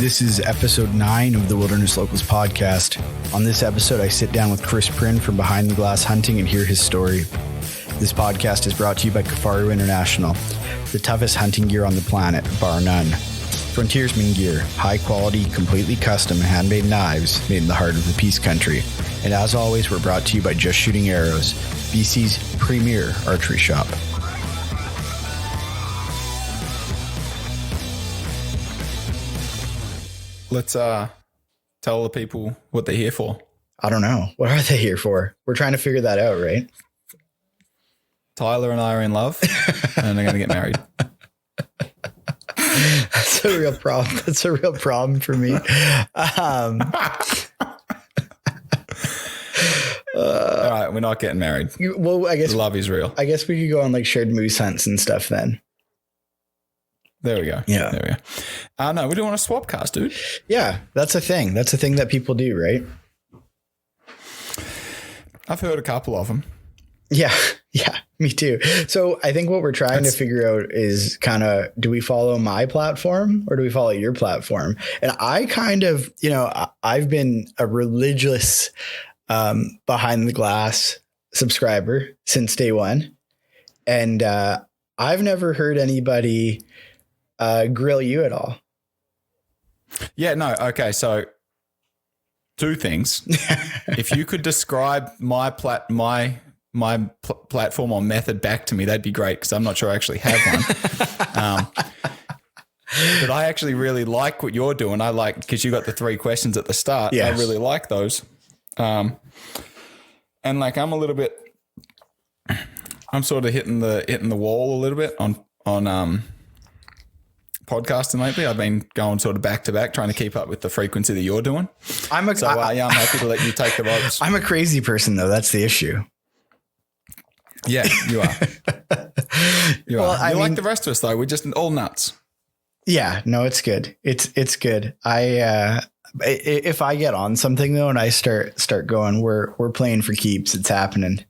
This is episode 9 of the Wilderness Locals podcast. On this episode, I sit down with Pryn from Behind the Glass Hunting and hear his story. This podcast is brought to you by Kafaru International, the toughest hunting gear on the planet, bar none. Frontiersman gear, high quality, completely custom handmade knives made in the heart of the Peace Country. And as always, we're brought to you by Just Shooting Arrows, BC's premier archery shop. Let's tell the people what they're here for. I don't know. What are they here for? We're trying to figure that out, right? Tyler and I are in love and they're going to get married. That's a real problem. That's a real problem for me. All right, we're not getting married. Well, I guess love is real. I guess we could go on like shared moose hunts and stuff then. There we go. Yeah. There we go. No, we're doing a swapcast, dude. Yeah, that's a thing. That's a thing that people do, right? I've heard a couple of them. Yeah, me too. So I think what we're trying to figure out is kind of, do we follow my platform or do we follow your platform? And I kind of, I've been a religious Behind the Glass subscriber since day one. And I've never heard anybody grill you at all. Yeah, no. Okay. So two things. If you could describe my platform or method back to me, that'd be great. Cause I'm not sure I actually have one. But I actually really like what you're doing. I like, cause you got the 3 questions at the start. Yes. I really like those. And like, I'm sort of hitting the wall a little bit on podcasting lately. I've been going sort of back to back, trying to keep up with the frequency that you're doing. I'm happy to let you take the ropes. I'm a crazy person though. That's the issue. Yeah, you are. You're like the rest of us though. We're just all nuts. Yeah, no, it's good. It's good. If I get on something though, and I start going, we're playing for keeps. It's happening.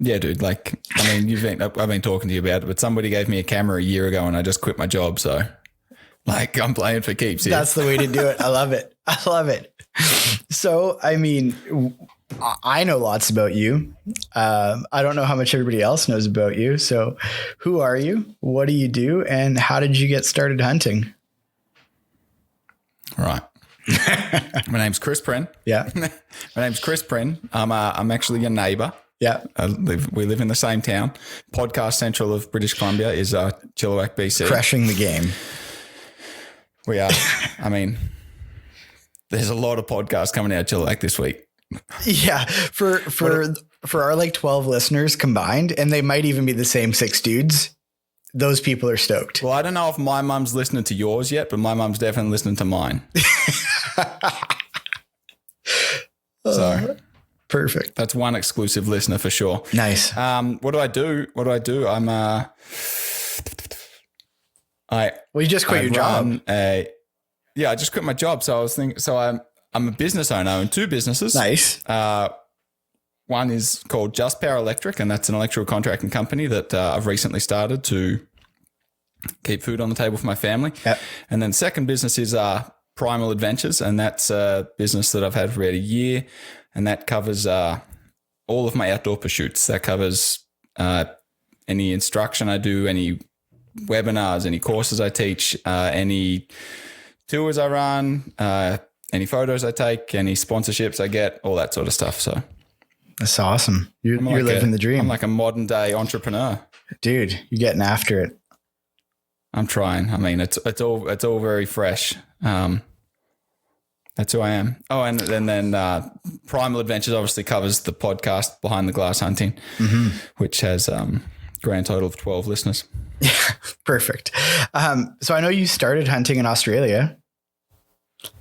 Yeah, dude. Like, I mean, I've been talking to you about it, but somebody gave me a camera a year ago and I just quit my job. So like, I'm playing for keeps here. That's the way to do it. I love it. I love it. So, I mean, I know lots about you. I don't know how much everybody else knows about you. So who are you? What do you do? And how did you get started hunting? All right. My name's Pryn. Yeah. My name's Pryn. I'm actually your neighbor. Yeah. We live in the same town. Podcast Central of British Columbia is Chilliwack, BC. Crushing the game. We are. I mean, there's a lot of podcasts coming out of Chilliwack this week. Yeah. For our like 12 listeners combined, and they might even be the same 6 dudes. Those people are stoked. Well, I don't know if my mum's listening to yours yet, but my mum's definitely listening to mine. So perfect. That's one exclusive listener for sure. Nice. What do I do? I'm you just quit your job. I just quit my job. So I was thinking, I'm a business owner. I own 2 businesses. Nice. One is called Just Power Electric, and that's an electrical contracting company that I've recently started to keep food on the table for my family. Yep. And then second business is Primal Adventures, and that's a business that I've had for about a year, and that covers all of my outdoor pursuits. That covers any instruction I do, any webinars, any courses I teach, any tours I run, any photos I take, any sponsorships I get, all that sort of stuff. So that's awesome. You're living the dream. I'm like a modern day entrepreneur. Dude, you're getting after it. I'm trying. I mean, it's all very fresh. That's who I am. Oh, and then Primal Adventures obviously covers the podcast Behind the Glass Hunting, which has grand total of 12 listeners. Yeah, perfect. So I know you started hunting in Australia.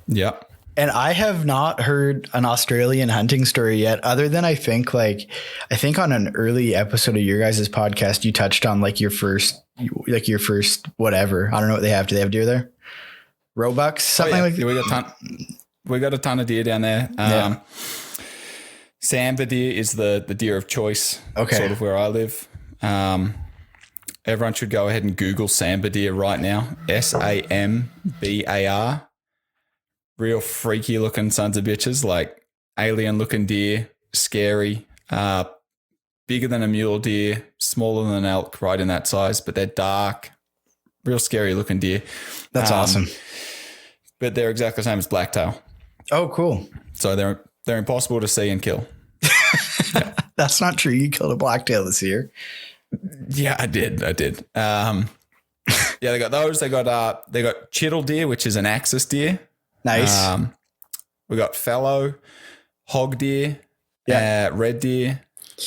Yeah. And I have not heard an Australian hunting story yet, other than I think on an early episode of your guys' podcast, you touched on your first whatever. I don't know what they have. Do they have deer there? Roebucks, something like that? We got a ton of deer down there. Sambar deer is the deer of choice, sort of where I live. everyone should go ahead and Google sambar deer right now. SAMBAR. Real freaky looking sons of bitches, like alien looking deer, scary, bigger than a mule deer, smaller than an elk, right in that size, but they're dark, real scary looking deer. That's awesome. But they're exactly the same as blacktail. Oh, cool. So they're impossible to see and kill. That's not true. You killed a blacktail this year. Yeah, I did. Yeah, they got those. They got chittle deer, which is an axis deer. Nice. We got fallow, hog deer, red deer,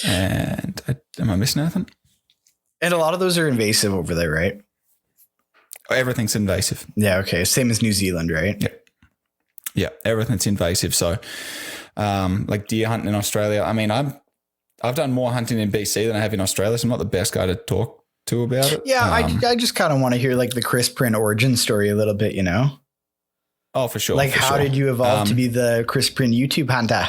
and am I missing anything? And a lot of those are invasive over there, right? Everything's invasive. Yeah. Okay. Same as New Zealand, right? Yeah. Everything's invasive. So, like deer hunting in Australia. I mean, I've done more hunting in BC than I have in Australia, so I'm not the best guy to talk to about it. Yeah. I just kind of want to hear like the Chris Pryn origin story a little bit, you know? Oh, for sure. Like, how did you evolve to be the Chris Pryn YouTube hunter?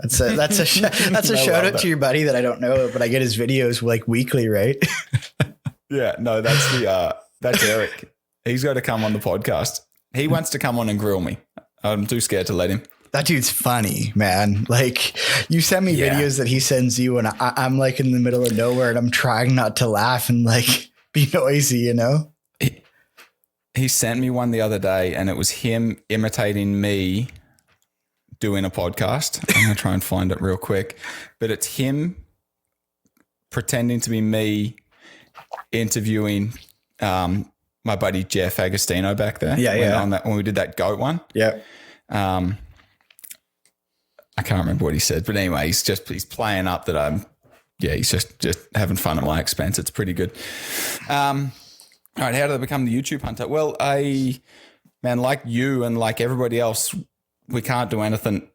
That's a shout out to your buddy that I don't know, but I get his videos like weekly, right? Yeah, no, that's Eric. He's got to come on the podcast. He wants to come on and grill me. I'm too scared to let him. That dude's funny, man. Like, you send me videos that he sends you, and I'm like in the middle of nowhere, and I'm trying not to laugh and like be noisy, you know? He sent me one the other day, and it was him imitating me doing a podcast. I'm going to try and find it real quick. But it's him pretending to be me interviewing my buddy Jeff Agostino back there. When we did that goat one. Yeah. I can't remember what he said, but anyway, he's playing up that he's just having fun at my expense. It's pretty good. All right, how did I become the YouTube hunter? Well, like you and like everybody else, we can't do anything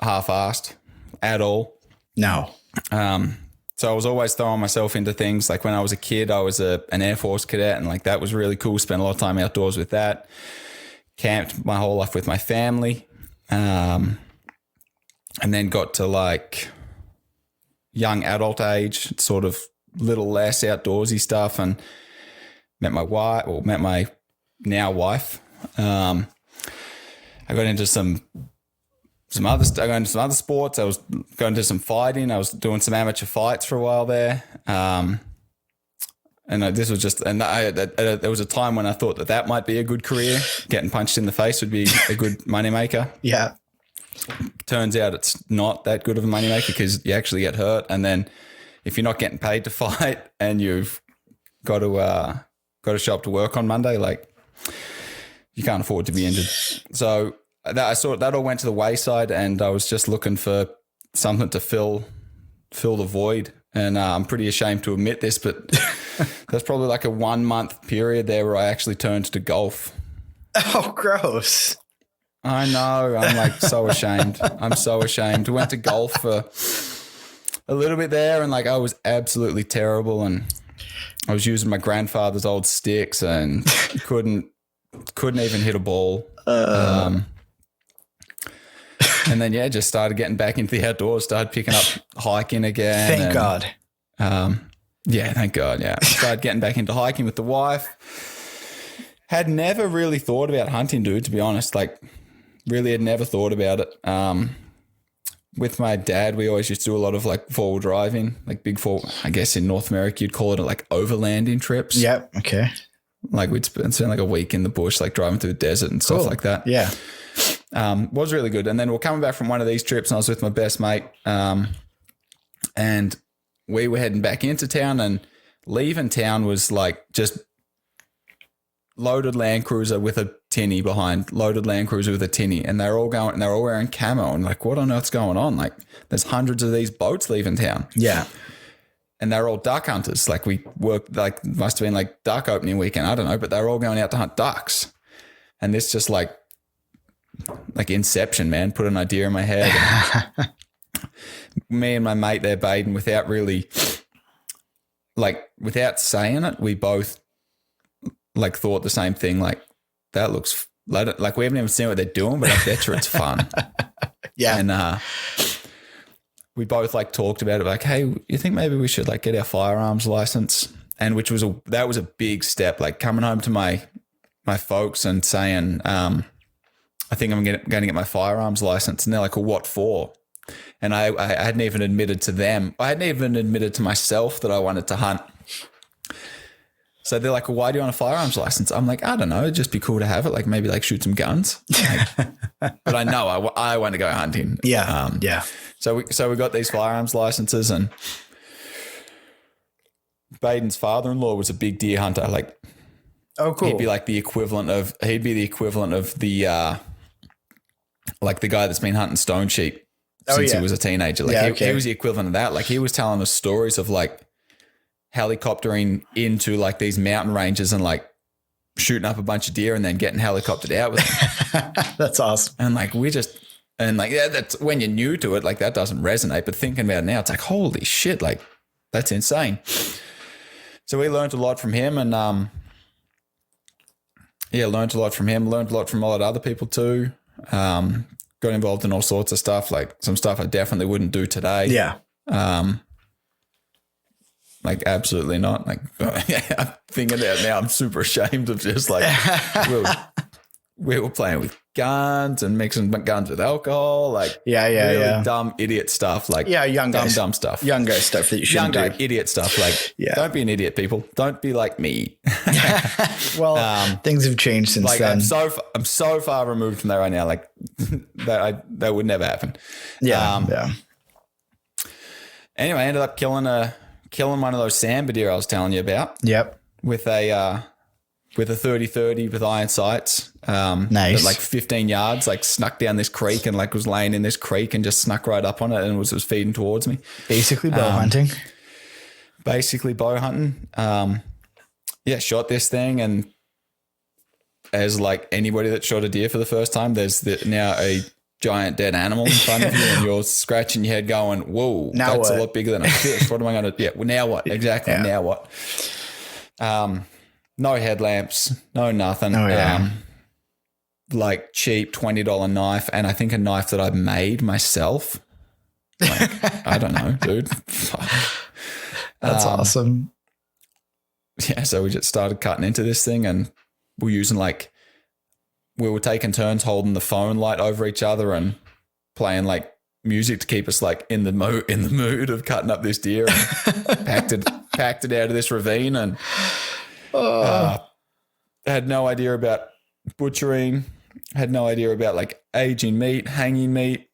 half-assed at all. No. So I was always throwing myself into things. Like when I was a kid, I was an Air Force cadet, and like that was really cool. Spent a lot of time outdoors with that. Camped my whole life with my family. And then got to like young adult age, sort of little less outdoorsy stuff, and met my now wife. I got into some other sports. I was going to some fighting. I was doing some amateur fights for a while there. And this was just, and there was a time when I thought that might be a good career. Getting punched in the face would be a good moneymaker. Yeah. Turns out it's not that good of a moneymaker because you actually get hurt. And then if you're not getting paid to fight and you've got to show up to work on Monday, like you can't afford to be injured. So I saw that all went to the wayside, and I was just looking for something to fill the void. And I'm pretty ashamed to admit this, but there's probably like a 1 month period there where I actually turned to golf. Oh, gross. I know. I'm like so ashamed. I'm so ashamed. We went to golf for a little bit there, and like I was absolutely terrible, and I was using my grandfather's old sticks and couldn't even hit a ball. And then, just started getting back into the outdoors, started picking up hiking again. Thank God. Thank God. Yeah. Started getting back into hiking with the wife. Had never really thought about hunting, dude, to be honest. Like, really had never thought about it. With my dad, we always used to do a lot of like four-wheel driving, like big I guess in North America, you'd call it like overlanding trips. Yep. Okay. Like we'd spend like a week in the bush, like driving through the desert and stuff like that. Yeah. Was really good. And then we're coming back from one of these trips, and I was with my best mate. And we were heading back into town, and leaving town was like just loaded Land Cruiser with a tinny behind, loaded Land Cruiser with a tinny, and they're all wearing camo, and like, what on earth's going on? Like, there's hundreds of these boats leaving town. Yeah. And they're all duck hunters. Like, we worked, like, must have been like duck opening weekend, I don't know, but they're all going out to hunt ducks. And this just like Inception, man, put an idea in my head. Me and my mate there, Baden, without saying it, we both like thought the same thing. Like, that looks like we haven't even seen what they're doing, but I bet you it's fun. Yeah. And we both like talked about it, like, hey, you think maybe we should like get our firearms license and that was a big step, like coming home to my folks and saying, I think I'm going to get my firearms license. And they're like, well, what for? And I hadn't even admitted to them. I hadn't even admitted to myself that I wanted to hunt. So they're like, well, why do you want a firearms license? I'm like, I don't know. It'd just be cool to have it. Like maybe like shoot some guns. But I know I want to go hunting. Yeah. Yeah. So we got these firearms licenses, and Baden's father-in-law was a big deer hunter. Like, oh, cool. He'd be the equivalent of the like the guy that's been hunting stone sheep since he was a teenager. Like he was the equivalent of that. Like he was telling us stories of like helicoptering into like these mountain ranges and like shooting up a bunch of deer and then getting helicoptered out with them. That's awesome. And like that's when you're new to it, like that doesn't resonate. But thinking about it now, it's like, holy shit, like that's insane. So we learned a lot from him, and learned a lot from him, learned a lot from a lot of other people too. Got involved in all sorts of stuff, like some stuff I definitely wouldn't do today. Yeah. Like absolutely not. Like I'm thinking about it now, I'm super ashamed of just like we were playing with guns and mixing guns with alcohol, like really dumb idiot stuff, like young guys, dumb stuff, young guy stuff that you shouldn't do. Idiot stuff, like don't be an idiot, people. Don't be like me. Well, things have changed since like then. I'm so far removed from that right now. Like that would never happen. Yeah. Anyway, I ended up killing one of those sambar deer I was telling you about. Yep. With a 30-30 with iron sights. Nice. At like 15 yards, like snuck down this creek and like was laying in this creek and just snuck right up on it and was feeding towards me. Basically bow hunting. Shot this thing, and as like anybody that shot a deer for the first time, there's now a giant dead animal in front of you and you're scratching your head going, whoa, that's a lot bigger than a fish. What am I going to, well, now what? Exactly. Yeah. Now what? No headlamps, no nothing. Oh, yeah. Like cheap $20 knife, and I think a knife that I made myself. Like, I don't know, dude. That's awesome. Yeah, so we just started cutting into this thing, and we were taking turns holding the phone light over each other and playing like music to keep us like in the mood of cutting up this deer, and packed it out of this ravine, and had no idea about butchering, had no idea about like aging meat, hanging meat.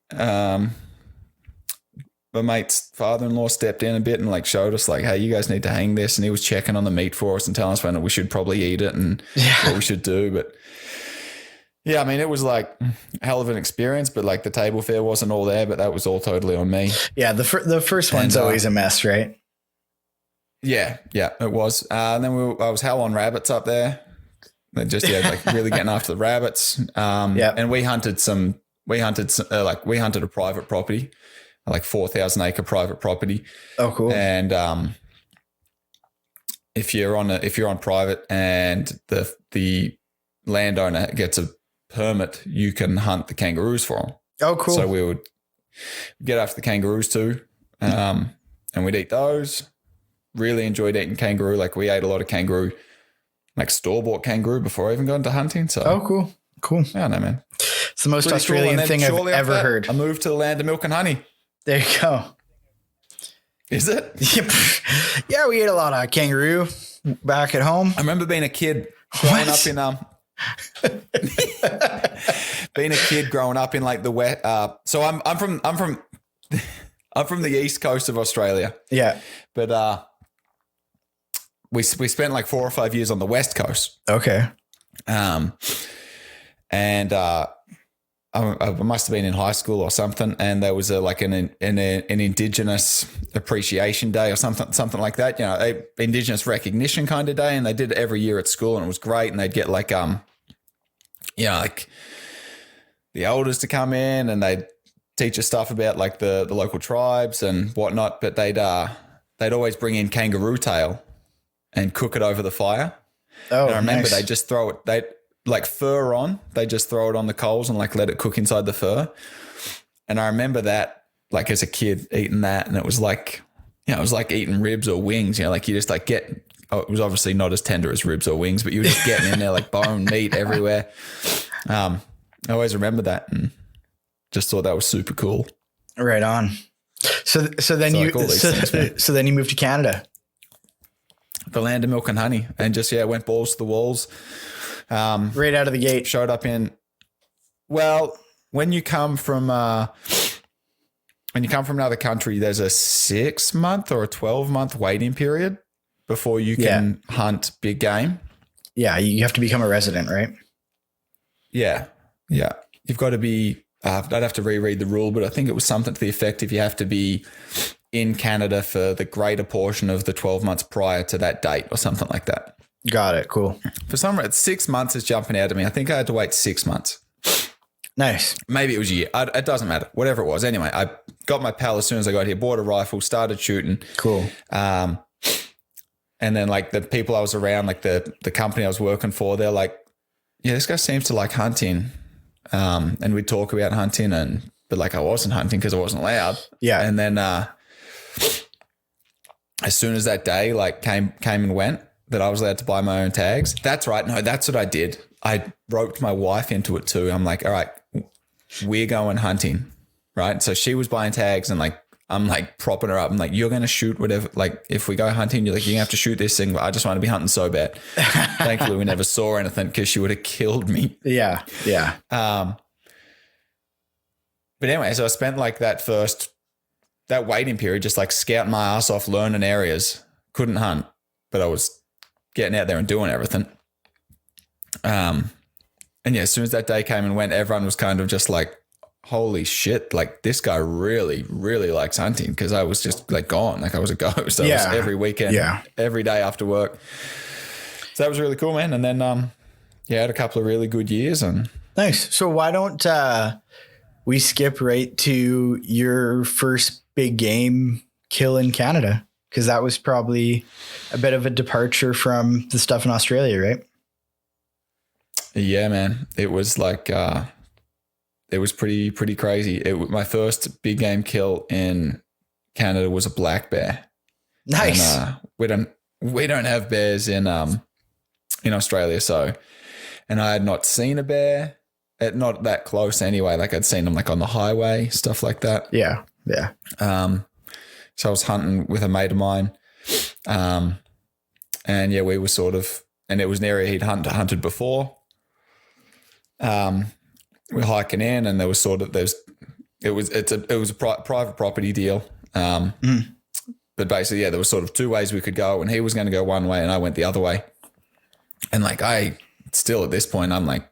My mate's father-in-law stepped in a bit and like showed us like, hey, you guys need to hang this, and he was checking on the meat for us and telling us when we should probably eat it and what we should do. But yeah, I mean, it was like a hell of an experience, but like the table fare wasn't all there, but that was all totally on me. Yeah, the first one's always a mess, right? Yeah, it was. And then I was hell on rabbits up there. Just like really getting after the rabbits. And we hunted a private property, like 4,000 acre private property. Oh, cool. And if you're on private and the landowner gets a permit, you can hunt the kangaroos for them. Oh, cool. So we would get after the kangaroos too, and we'd eat those. Really enjoyed eating kangaroo. Like we ate a lot of kangaroo, like store-bought kangaroo before I even got into hunting. So cool. I don't know, man. It's the most Australian thing I've ever heard. I moved to the land of milk and honey. There you go. Is it? Yeah, we ate a lot of kangaroo back at home. I remember being a kid growing up in growing up in like the west. So I'm from the east coast of Australia. Yeah, but we spent like 4 or 5 years on the west coast. Okay. And I must have been in high school or something, and there was an Indigenous Appreciation Day or something like that. You know, a Indigenous recognition kind of day, and they did it every year at school, and it was great. And they'd get like like the elders to come in, and they'd teach us stuff about like the local tribes and whatnot. But they'd always bring in kangaroo tail and cook it over the fire. Oh, and I remember they just throw it. They like fur on. They just throw it on the coals and like let it cook inside the fur. And I remember that like as a kid eating that, and it was like, you know, it was like eating ribs or wings. You know, like you just like get it was obviously not as tender as ribs or wings, but you were just getting in there like bone, meat everywhere. I always remember that and just thought that was super cool. Right on. So then you moved to Canada. The land of milk and honey, and just went balls to the walls. Right out of the gate. Showed up when you come from another country, there's a 6-month or a 12-month waiting period before you can hunt big game. Yeah, you have to become a resident, right? Yeah. You've got to be. I'd have to reread the rule, but I think it was something to the effect if you have to be in Canada for the greater portion of the 12 months prior to that date or something like that. Got it. Cool. For some reason, 6 months is jumping out at me. I think I had to wait 6 months. Nice. Maybe it was a year. It doesn't matter. Whatever it was. Anyway, I got my pal as soon as I got here, bought a rifle, started shooting. Cool. And then like the people I was around, like the company I was working for, they're like, yeah, this guy seems to like hunting. And we'd talk about hunting but like I wasn't hunting because I wasn't allowed. Yeah. And then as soon as that day like came and went that I was allowed to buy my own tags. That's right. No, that's what I did. I roped my wife into it too. I'm like, all right, we're going hunting. Right. So she was buying tags and like, I'm like propping her up. I'm like, you're going to shoot whatever. Like if we go hunting, you're like, you're going to have to shoot this thing. But I just want to be hunting so bad. Thankfully, we never saw anything because she would have killed me. Yeah. Yeah. But anyway, so I spent like that waiting period, just like scouting my ass off, learning areas, couldn't hunt, but I was getting out there and doing everything. And as soon as that day came and went, everyone was kind of just like, holy shit, like this guy really, really likes hunting because I was just like gone. Like I was a ghost. I was every weekend, every day after work. So that was really cool, man. And then, I had a couple of really good years and nice. So why don't we skip right to your first big game kill in Canada? Because that was probably a bit of a departure from the stuff in Australia, right? Yeah, man. It was like, it was pretty crazy. My first big game kill in Canada was a black bear. Nice. And, we don't have bears in Australia. So, and I had not seen a bear, not that close anyway. Like I'd seen them like on the highway, stuff like that. Yeah. Yeah. So I was hunting with a mate of mine. And we were and it was an area he'd hunted before. We're hiking in and there was it was a private property deal. But basically, there was sort of two ways we could go and he was going to go one way and I went the other way. And like, at this point, I'm like,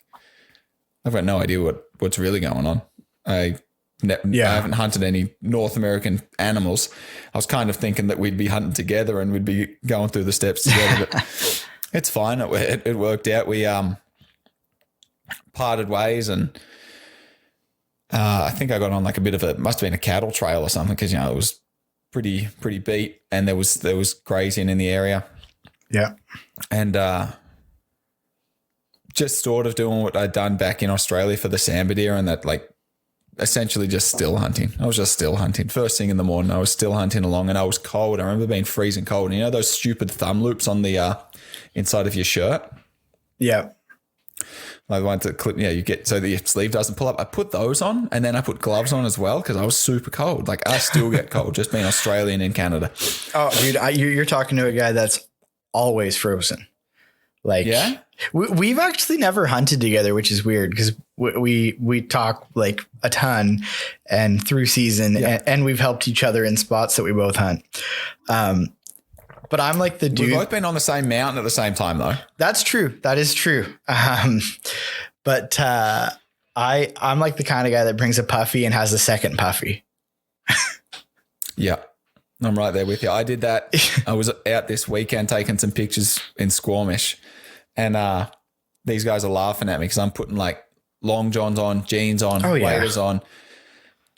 I've got no idea what's really going on. I haven't hunted any North American animals. I was kind of thinking that we'd be hunting together and we'd be going through the steps together, but it's fine. It worked out. We, parted ways and I think I got on like a bit of must have been a cattle trail or something because, it was pretty beat and there was grazing in the area. Yeah. And just sort of doing what I'd done back in Australia for the sambar deer and that like essentially just still hunting. I was just still hunting. First thing in the morning, I was still hunting along and I was cold. I remember being freezing cold. And those stupid thumb loops on the inside of your shirt? Yeah. I wanted to clip, you get so that your sleeve doesn't pull up. I put those on and then I put gloves on as well because I was super cold. Like I still get cold just being Australian in Canada. Oh, dude, you're talking to a guy that's always frozen. Like, yeah, we've actually never hunted together, which is weird because we talk like a ton and through season and we've helped each other in spots that we both hunt. But I'm like the dude. We've both been on the same mountain at the same time, though. That's true. That is true. But I'm like the kind of guy that brings a puffy and has a second puffy. Yeah, I'm right there with you. I did that. I was out this weekend taking some pictures in Squamish, and these guys are laughing at me because I'm putting like long johns on, jeans on, waders on,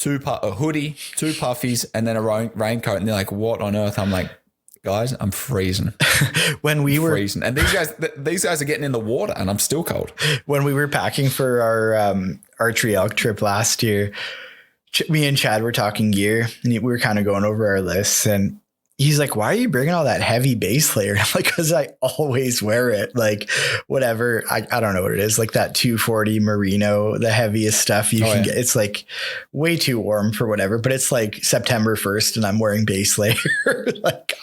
a hoodie, 2 puffies, and then a raincoat. And they're like, "What on earth?" I'm like, guys, I'm freezing. When we were freezing, and these guys are getting in the water, and I'm still cold. When we were packing for our archery elk trip last year, me and Chad were talking gear, and we were kind of going over our lists, and he's like, why are you bringing all that heavy base layer? I'm like, because I always wear it. Like, whatever. I don't know what it is. Like that 240 merino, the heaviest stuff you can get. It's like way too warm for whatever, but it's like September 1st and I'm wearing base layer. Like,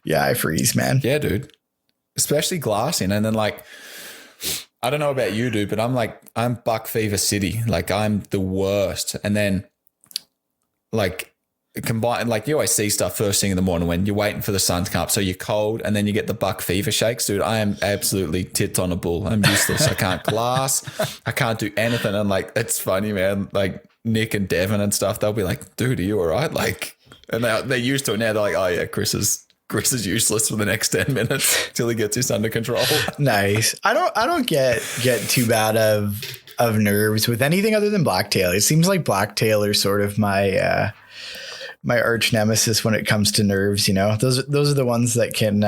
yeah, I freeze, man. Yeah, dude. Especially glassing. And then like, I don't know about you, dude, but I'm buck fever city. Like I'm the worst. And then like, combine, like you always see stuff first thing in the morning when you're waiting for the sun to come up, so you're cold, and then you get the buck fever shakes, dude. I am absolutely tits on a bull. I'm useless. I can't glass. I can't do anything. And like, it's funny, man. Like Nick and Devin and stuff, they'll be like, dude, are you all right? Like, and they're used to it now. They're like, oh yeah, Chris is useless for the next 10 minutes till he gets this under control. Nice. I don't get too bad of nerves with anything other than blacktail. It seems like blacktail are sort of my arch nemesis when it comes to nerves. You know, those are the ones that can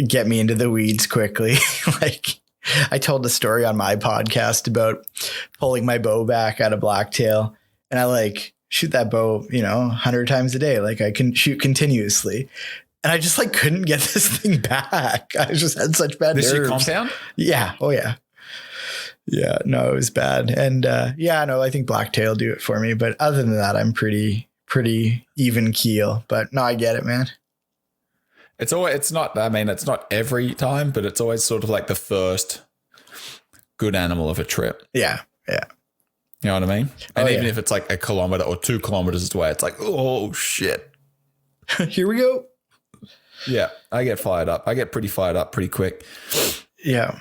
get me into the weeds quickly. Like I told a story on my podcast about pulling my bow back out of blacktail, and I like shoot that bow, 100 times a day. Like I can shoot continuously, and I just like couldn't get this thing back. I just had such bad nerves. This your compound? Yeah. Oh yeah. Yeah. No, it was bad. And I think blacktail do it for me. But other than that, I'm pretty even keel. But no, I get it, man. It's not every time, but it's always sort of like the first good animal of a trip. Yeah. Yeah. You know what I mean? And even if it's like a kilometer or 2 kilometers away, it's like, oh shit. Here we go. Yeah. I get fired up. I get pretty fired up pretty quick. Yeah.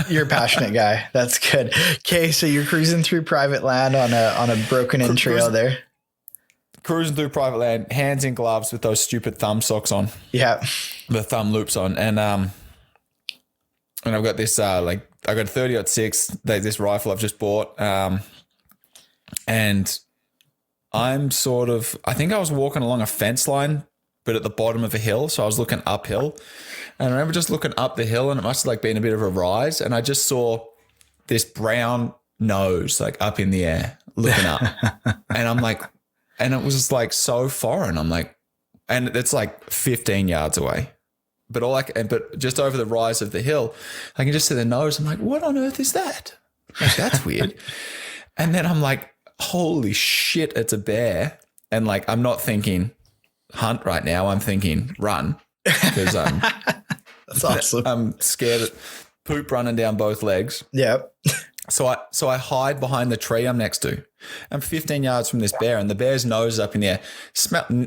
You're a passionate guy. That's good. Okay. So you're cruising through private land on a broken in trail there. Cruising through private land, hands in gloves with those stupid thumb socks on. Yeah. The thumb loops on. And I've got this, I got a 30-06, this rifle I've just bought. And I'm I think I was walking along a fence line, but at the bottom of a hill. So I was looking uphill, and I remember just looking up the hill, and it must have like been a bit of a rise. And I just saw this brown nose like up in the air looking up. And I'm like, and it was just like so foreign. I'm like, and it's like 15 yards away, but just over the rise of the hill, I can just see the nose. I'm like, what on earth is that? Like, that's weird. And then I'm like, holy shit, it's a bear. And like, I'm not thinking hunt right now. I'm thinking run, because that's awesome. I'm scared of poop running down both legs. Yep. So I hide behind the tree I'm next to. I'm 15 yards from this bear, and the bear's nose is up in the air.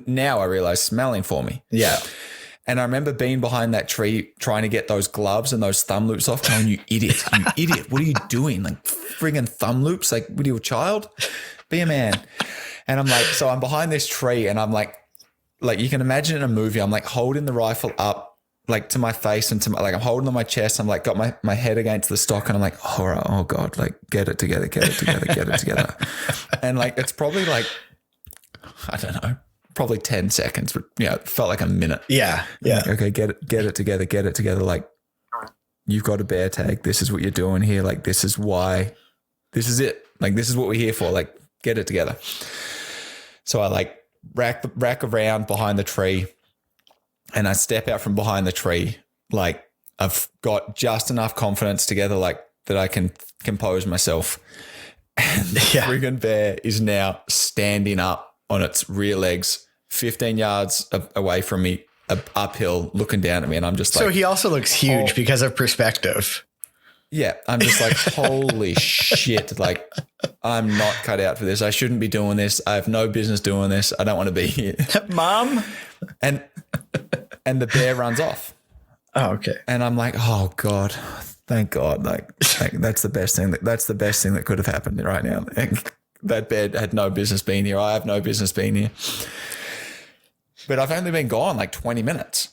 Now I realize smelling for me. Yeah. And I remember being behind that tree trying to get those gloves and those thumb loops off, going, you idiot, what are you doing? Like friggin' thumb loops? Like, what are you, a child? Be a man. And I'm like, so I'm behind this tree, and I'm like you can imagine in a movie, I'm like holding the rifle up like to my face and to my, like I'm holding on my chest. I'm like got my head against the stock, and I'm like, oh God, like get it together. And like, it's probably like, I don't know, probably 10 seconds, but it felt like a minute. Yeah. Yeah. Like, okay. Get it together. Like, you've got a bear tag. This is what you're doing here. Like, this is it. Like, this is what we're here for. Like, get it together. So I like rack around behind the tree, and I step out from behind the tree. Like, I've got just enough confidence together, like that I can compose myself. And the friggin' bear is now standing up on its rear legs, 15 yards away from me, uphill, looking down at me. And I'm just like, so he also looks huge because of perspective. Yeah. I'm just like, holy shit. Like, I'm not cut out for this. I shouldn't be doing this. I have no business doing this. I don't want to be here. Mom. And the bear runs off. Oh, okay. And I'm like, oh God, thank God. Like that's the best thing that could have happened right now. That bear had no business being here. I have no business being here. But I've only been gone like 20 minutes.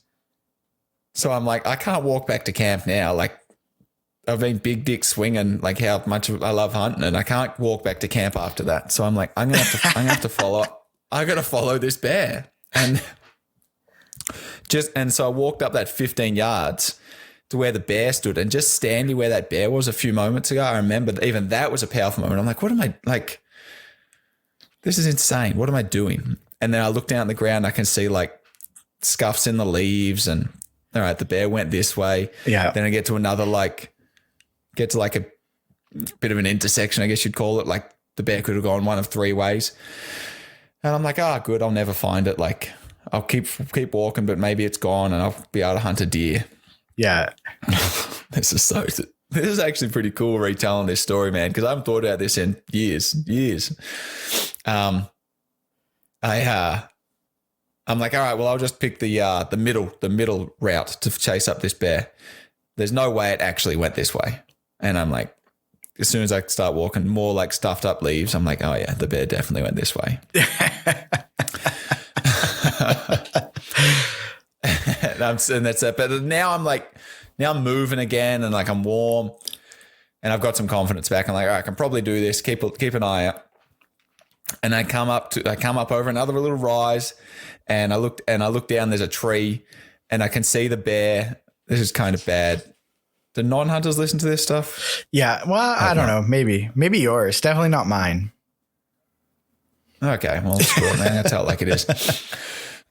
So I'm like, I can't walk back to camp now. Like, I've been big dick swinging, like how much I love hunting, and I can't walk back to camp after that. So I'm like, I'm gonna have to follow. I got to follow this bear, and so I walked up that 15 yards to where the bear stood, and just standing where that bear was a few moments ago, I remember even that was a powerful moment. I'm like, what am I like? this is insane. What am I doing? And then I look down at the ground. I can see like scuffs in the leaves, and all right, the bear went this way. Yeah. Then I get to another like a bit of an intersection, I guess you'd call it. Like the bear could have gone one of three ways. And I'm like, good, I'll never find it. Like I'll keep walking, but maybe it's gone and I'll be able to hunt a deer. Yeah. This is actually pretty cool retelling this story, man, because I haven't thought about this in years. I'm like, all right, well, I'll just pick the middle route to chase up this bear. There's no way it actually went this way. And I'm like, as soon as I start walking more like stuffed up leaves, I'm like, oh yeah, the bear definitely went this way. and that's it. But now I'm moving again, and like I'm warm, and I've got some confidence back. I'm like, all right, I can probably do this. Keep an eye out. And I come up over another little rise, and I look down. There's a tree, and I can see the bear. This is kind of bad. Do non-hunters listen to this stuff? Yeah. Well, I don't know. Maybe yours. Definitely not mine. Okay. Well, screw it, man. That's how like it is.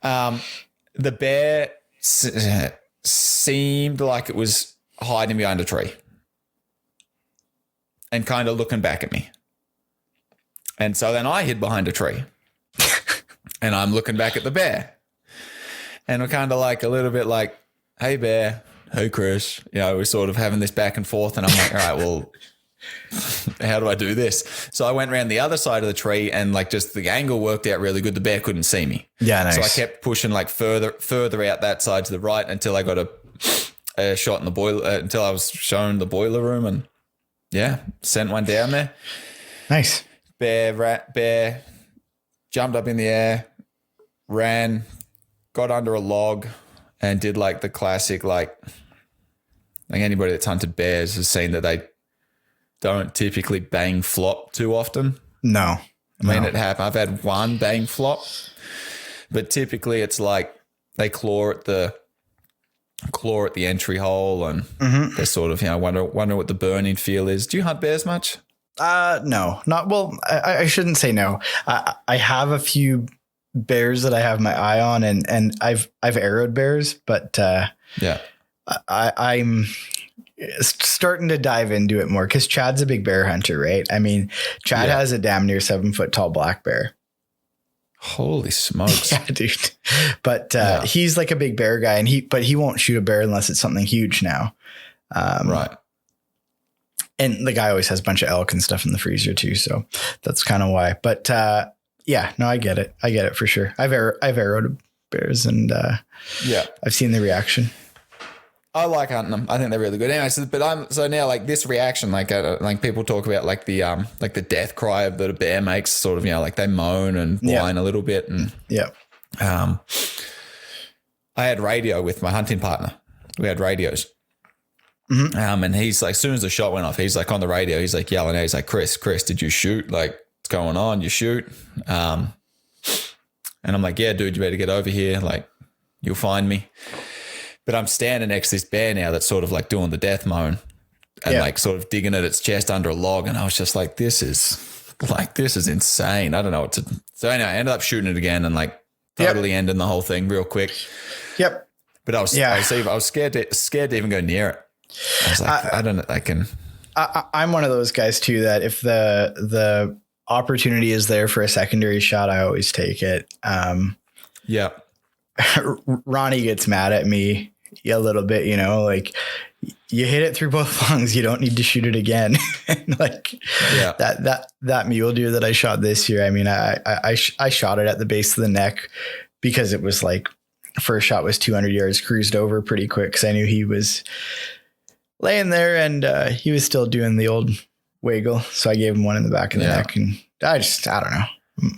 The bear seemed like it was hiding behind a tree and kind of looking back at me. And so then I hid behind a tree and I'm looking back at the bear, and we're kind of like a little bit like, hey bear, hey Chris, we're sort of having this back and forth, and I'm like, all right, well, how do I do this? So I went around the other side of the tree, and like just the angle worked out really good. The bear couldn't see me. Yeah, nice. So I kept pushing like further out that side to the right until I got a shot in the boiler, until I was shown the boiler room, and yeah, sent one down there. Nice. Bear jumped up in the air, ran, got under a log, and did like the classic, like anybody that's hunted bears has seen that they don't typically bang flop too often. No. I mean, it happened. I've had one bang flop, but typically it's like they claw at the entry hole, and they sort of, wonder what the burning feel is. Do you hunt bears much? No, not well. I shouldn't say no. I have a few bears that I have my eye on, and I've arrowed bears, but yeah, I'm starting to dive into it more because Chad's a big bear hunter, right? I mean, Chad has a damn near 7 foot tall black bear. Holy smokes. Yeah, dude. But he's like a big bear guy, and he won't shoot a bear unless it's something huge now. Right. And the guy always has a bunch of elk and stuff in the freezer too. So that's kind of why. But yeah, no, I get it. I get it for sure. I've arrowed bears, and I've seen the reaction. I like hunting them. I think they're really good. Anyway, so now like this reaction, like people talk about like the death cry that a bear makes, sort of, like they moan and whine a little bit. And I had radio with my hunting partner. We had radios. Mm-hmm. And he's like, as soon as the shot went off, he's like on the radio, he's like yelling out, he's like, Chris, did you shoot? Like, what's going on? You shoot? And I'm like, yeah, dude, you better get over here. Like, you'll find me. But I'm standing next to this bear now that's sort of like doing the death moan and like sort of digging at its chest under a log. And I was just like, this is insane. I don't know what to. So anyway, I ended up shooting it again and like totally ending the whole thing real quick. Yep. But I was scared to even go near it. I was like, I don't know. I can. I'm one of those guys too, that if the opportunity is there for a secondary shot, I always take it. Ronnie gets mad at me a little bit, like you hit it through both lungs. You don't need to shoot it again. Like that mule deer that I shot this year. I mean, I shot it at the base of the neck because it was like first shot was 200 yards, cruised over pretty quick. Cause I knew he was laying there and he was still doing the old wiggle. So I gave him one in the back of the neck, and I don't know.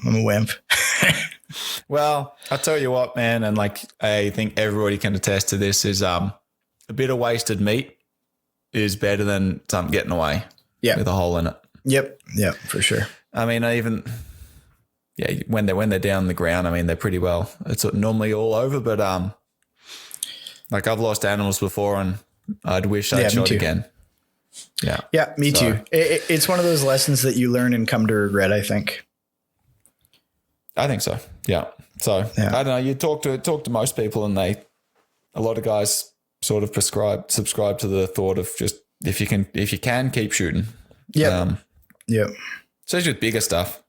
I'm a wimp. Well, I'll tell you what, man. And like, I think everybody can attest to this is a bit of wasted meat is better than something getting away with a hole in it. Yep. Yep. For sure. I mean, when they're down on the ground, I mean, they're pretty well, it's normally all over, but like I've lost animals before and I'd wish I'd shot again. Yeah. Yeah. Me too. It's one of those lessons that you learn and come to regret, I think. I think so. Yeah. So I don't know. You talk to most people, and a lot of guys sort of subscribe to the thought of just if you can keep shooting. Yeah. Yeah. Especially with bigger stuff.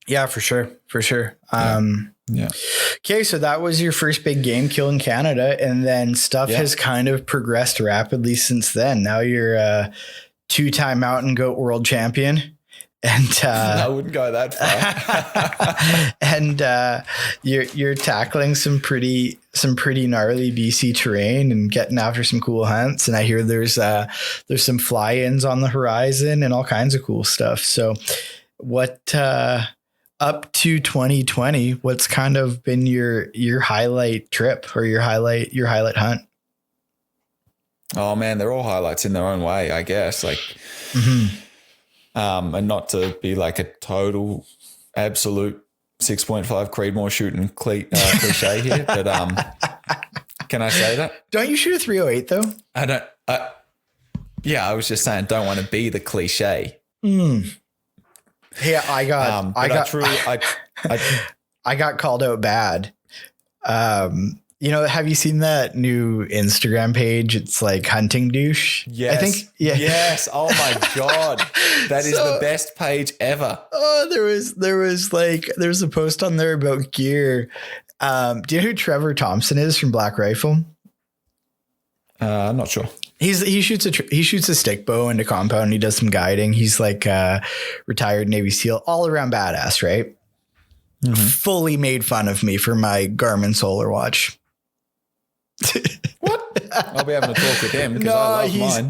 Yeah, for sure. Yeah. Okay, so that was your first big game kill in Canada, and then stuff has kind of progressed rapidly since then. Now you're a 2-time mountain goat world champion, and I wouldn't go that far. and you're tackling some pretty gnarly BC terrain and getting after some cool hunts. And I hear there's some fly-ins on the horizon and all kinds of cool stuff. So what up to 2020, what's kind of been your highlight trip or your highlight hunt? Oh man, they're all highlights in their own way, I guess. Like, and not to be like a total absolute 6.5 Creedmoor shooting cliche here, but can I say that? Don't you shoot a 308 though? I don't. Yeah, I was just saying, don't want to be the cliche. Yeah, I got called out bad. Have you seen that new Instagram page? It's like hunting douche. Yes. I think. Yeah. Yes. Oh my God. That is the best page ever. Oh, there was a post on there about gear. Do you know who Trevor Thompson is from Black Rifle? I'm not sure. He shoots a stick bow into compound. And he does some guiding. He's like a retired Navy SEAL, all around badass, right? Mm-hmm. Fully made fun of me for my Garmin Solar Watch. What? I'll be having to talk with him because I love mine.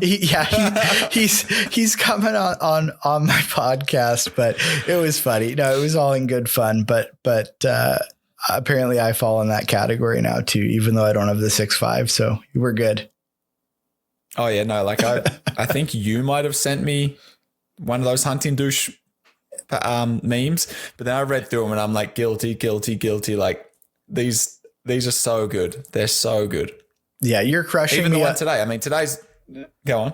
He's coming on my podcast, but it was funny. No, it was all in good fun. But apparently I fall in that category now too, even though I don't have the 6.5. So we're good. Oh yeah, no, like I think you might have sent me one of those hunting douche memes, but then I read through them and I'm like, guilty. Like these are so good. They're so good. Yeah, you're crushing even me the one today. I mean, today's go on.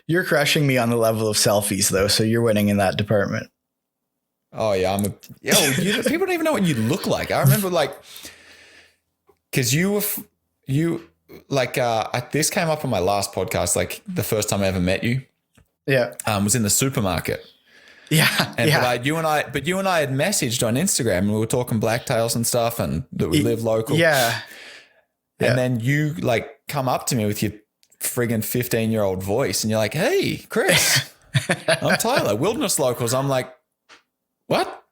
You're crushing me on the level of selfies though, so you're winning in that department. Oh yeah, people don't even know what you look like. I remember like, because this came up on my last podcast, like the first time I ever met you. Yeah. Was in the supermarket. Yeah. But you and I had messaged on Instagram and we were talking blacktails and stuff and that we live local. Yeah. And then you like come up to me with your friggin' 15-year-old voice and you're like, hey, Chris, I'm Tyler, Wilderness Locals. I'm like, what?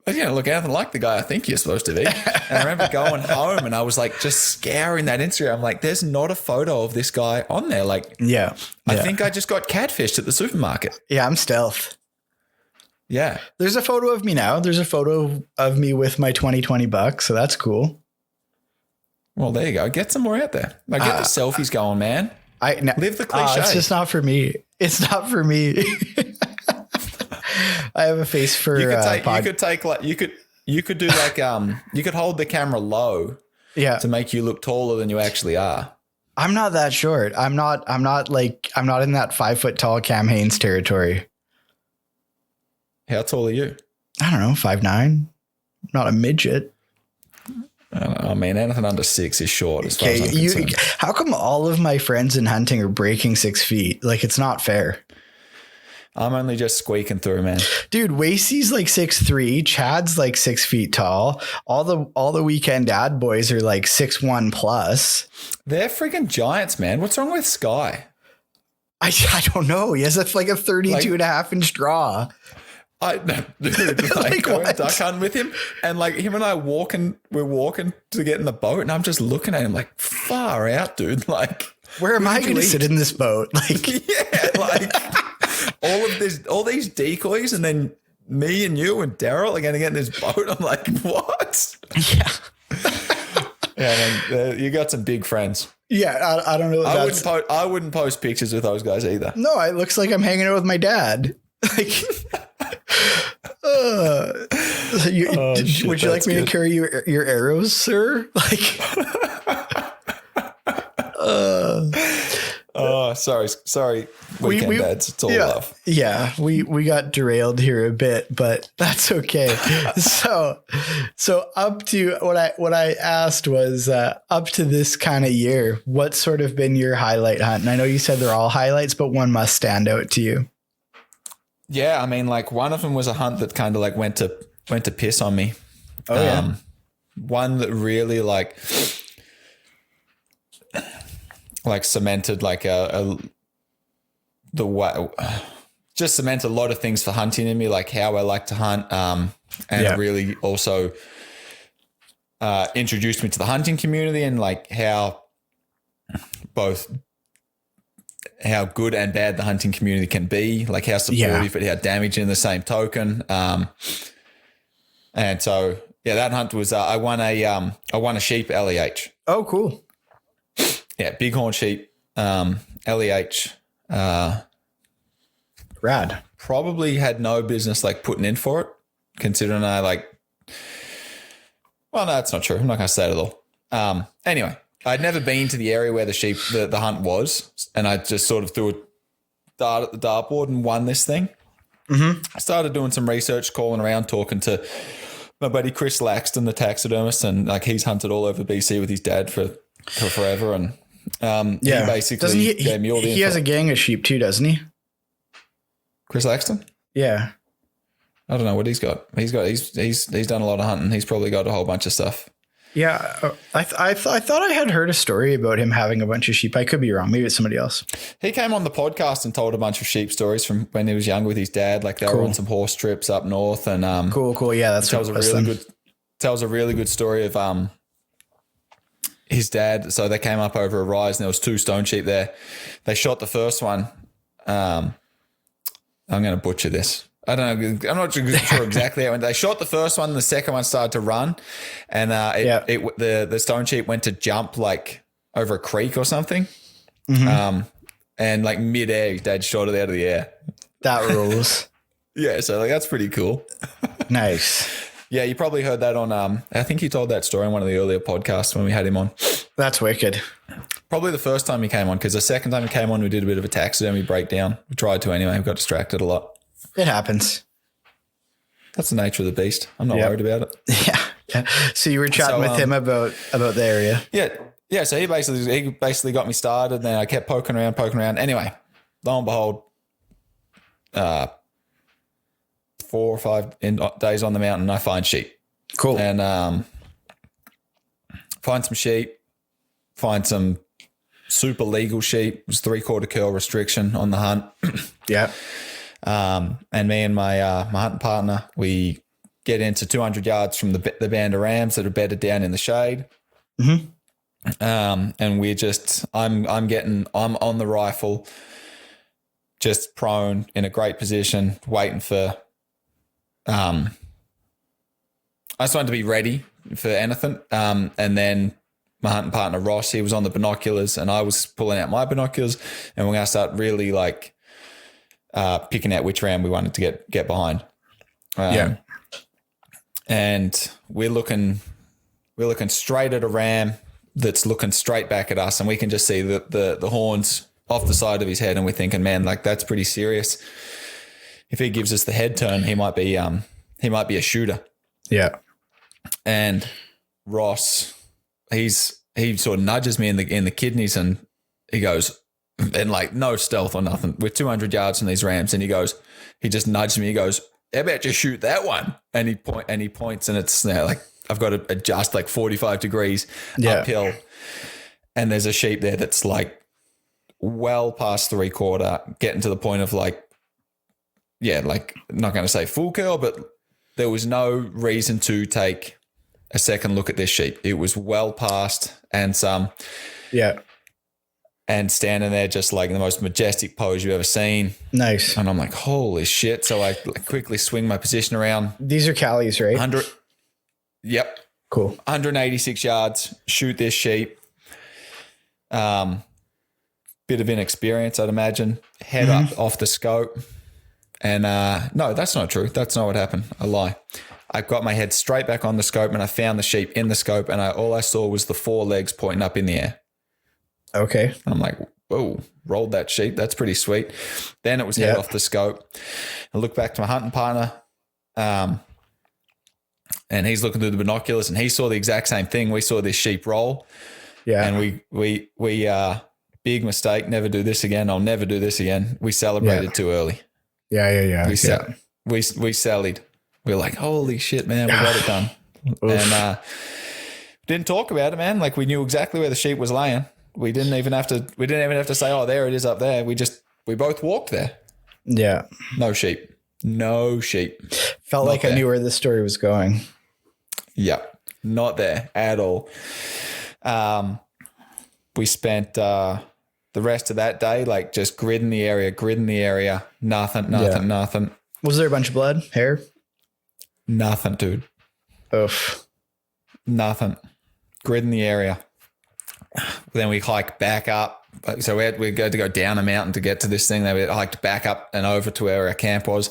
Well, you don't look anything like the guy I think you're supposed to be. And I remember going home and I was like just scouring that Instagram. I'm like, there's not a photo of this guy on there. Like, I think I just got catfished at the supermarket. Yeah, I'm stealth. Yeah. There's a photo of me now. There's a photo of me with my 2020 bucks. So that's cool. Well, there you go. Get some more out there. Like, get the selfies going, man. Live the cliche. It's just not for me. It's not for me. I have a face for. You could hold the camera low. Yeah. To make you look taller than you actually are. I'm not that short. I'm not in that 5 foot tall Cam Hanes territory. How tall are you? I don't know, 5'9". Not a midget. I mean, anything under 6 is short as far as I'm concerned. How come all of my friends in hunting are breaking 6 feet? Like, it's not fair. I'm only just squeaking through, man. Dude, Wasey's like 6'3", Chad's like 6 feet tall. All the weekend dad boys are like 6'1" plus. They're freaking giants, man. What's wrong with Sky? I don't know. He has a 32.5-inch draw. Dude, like I went duck hunting with him, and like him and I we're walking to get in the boat, and I'm just looking at him like, far out, dude. Like, where am I going to sit in this boat? Like, yeah, like all these decoys, and then me and you and Daryl are going to get in this boat. I'm like, what? Yeah. Yeah, man, you got some big friends. Yeah, I don't know. I wouldn't post pictures with those guys either. No, it looks like I'm hanging out with my dad. Like, would you like me to carry your arrows, sir? Like, Sorry, weekend dads. It's all love. Yeah, we got derailed here a bit, but that's okay. so up to what I asked was up to this kind of year, what's sort of been your highlight hunt? And I know you said they're all highlights, but one must stand out to you. Yeah, I mean, like one of them was a hunt that kind of like went to piss on me. Oh yeah. One that really like cemented like just cemented a lot of things for hunting in me, like how I like to hunt. And it really also introduced me to the hunting community and like how good and bad the hunting community can be, like how supportive but how damaging in the same token. And so, yeah, that hunt was, I won a sheep LEH. Oh, cool. Yeah. Bighorn sheep, LEH, rad. Probably had no business like putting in for it, considering well, no, that's not true. I'm not going to say it at all. Anyway, I'd never been to the area where the hunt was, and I just sort of threw a dart at the dartboard and won this thing. Mm-hmm. I started doing some research, calling around, talking to my buddy Chris Laxton, the taxidermist, and like he's hunted all over BC with his dad for forever, and he basically gave me all the info. He has a gang of sheep too, doesn't he? Chris Laxton? Yeah. I don't know what he's got. He's done a lot of hunting. He's probably got a whole bunch of stuff. Yeah. I thought I had heard a story about him having a bunch of sheep. I could be wrong. Maybe it's somebody else. He came on the podcast and told a bunch of sheep stories from when he was young with his dad. Like they were on some horse trips up north and cool. Yeah, that's tells a really good story of his dad. So they came up over a rise and there was 2 stone sheep there. They shot the first one. I'm going to butcher this. I don't know. I'm not sure exactly how it went. They shot the first one. The second one started to run, and the stone sheep went to jump like over a creek or something. Mm-hmm. And like midair, his dad shot it out of the air. That rules. Yeah, so like that's pretty cool. Nice. Yeah, you probably heard that on. I think he told that story on one of the earlier podcasts when we had him on. That's wicked. Probably the first time he came on, because the second time he came on, we did a bit of a taxidermy breakdown. We tried to anyway. We got distracted a lot. It happens. That's the nature of the beast. I'm not worried about it. Yeah. So you were chatting with him about the area. Yeah. So he basically got me started. Then I kept poking around. Anyway, lo and behold, 4 or 5 days on the mountain, I find sheep. Cool. And find some sheep. Find some super legal sheep. It was 3/4 curl restriction on the hunt. Yeah. And me and my hunting partner, we get into 200 yards from the band of rams that are bedded down in the shade. Mm-hmm. And I'm on the rifle, just prone in a great position, waiting for, I just wanted to be ready for anything. And then my hunting partner, Ross, he was on the binoculars and I was pulling out my binoculars, and we're going to start really like, picking out which ram we wanted to get behind. And we're looking straight at a ram that's looking straight back at us, and we can just see the horns off the side of his head, and we're thinking, man, like that's pretty serious. If he gives us the head turn, he might be a shooter. Yeah. And Ross, he sort of nudges me in the kidneys, and he goes, and like no stealth or nothing. We're 200 yards from these rams, and he just nudged me. He goes, "How about you shoot that one?" And he points, and it's like I've got to adjust like 45 degrees uphill, and there's a sheep there that's like well past 3/4, getting to the point of like not going to say full curl, but there was no reason to take a second look at this sheep. It was well past and some. Yeah. And standing there just like in the most majestic pose you've ever seen. Nice. And I'm like, holy shit. So I quickly swing my position around. These are Callies, right? 100. Yep. Cool. 186 yards, shoot this sheep. Bit of inexperience, I'd imagine. Head up off the scope. And no, that's not true. That's not what happened. I lie. I got my head straight back on the scope, and I found the sheep in the scope, and all I saw was the 4 legs pointing up in the air. Okay. I'm like, whoa, rolled that sheep. That's pretty sweet. Then it was head off the scope. I looked back to my hunting partner, and he's looking through the binoculars, and he saw the exact same thing. We saw this sheep roll. Yeah. And we big mistake. Never do this again. I'll never do this again. We celebrated too early. Yeah. We sallied. We were like, holy shit, man, we got it done. And didn't talk about it, man. Like, we knew exactly where the sheep was laying. We didn't even have to say, oh, there it is up there. We both walked there. Yeah. No sheep. Felt like I knew where this story was going. Yeah. Not there at all. We spent the rest of that day like just gridding the area. Nothing. Was there a bunch of blood? Hair? Nothing, dude. Oof. Nothing. Gridding the area. Then we hiked back up. So we had to go down a mountain to get to this thing. Then we hiked back up and over to where our camp was.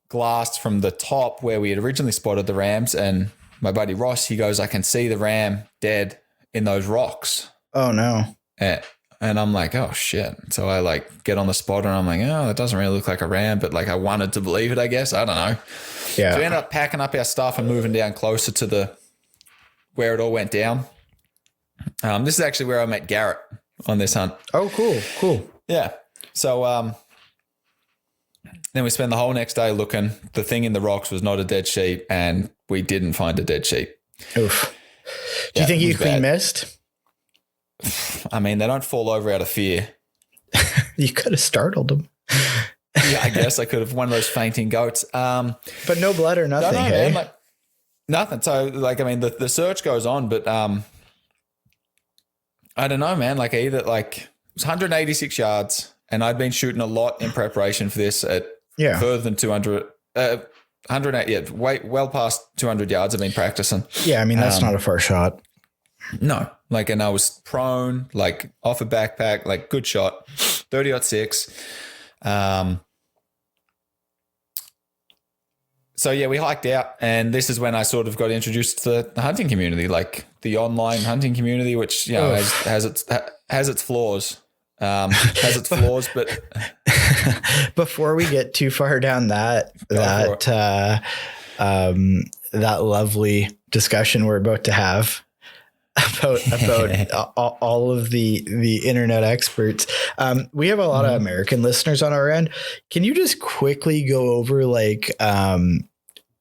Glassed from the top where we had originally spotted the rams, and my buddy Ross, he goes, I can see the ram dead in those rocks. Oh no. And I'm like, oh shit. So I like get on the spot and I'm like, oh, that doesn't really look like a ram, but like I wanted to believe it, I guess. I don't know. Yeah. So we ended up packing up our stuff and moving down closer to where it all went down. This is actually where I met Garrett on this hunt. Oh, cool. Yeah. So then we spent the whole next day looking. The thing in the rocks was not a dead sheep, and we didn't find a dead sheep. Oof. Do you think you clean missed? I mean, they don't fall over out of fear. You could have startled them. Yeah, I guess I could have. One of those fainting goats. But no blood or nothing, hey? Man, nothing. So, like, I mean, the search goes on, but I don't know, man. Like, it was 186 yards, and I'd been shooting a lot in preparation for this at further than 200. 108, well past 200 yards I've been practicing. Yeah, I mean, that's not a far shot. No, like, and I was prone, like off a backpack, like good shot, 30-06. So yeah, we hiked out, and this is when I sort of got introduced to the hunting community, like the online hunting community, which, you know, has its flaws. But before we get too far down that lovely discussion we're about to have about all of the internet experts, we have a lot of American listeners on our end. Can you just quickly go over like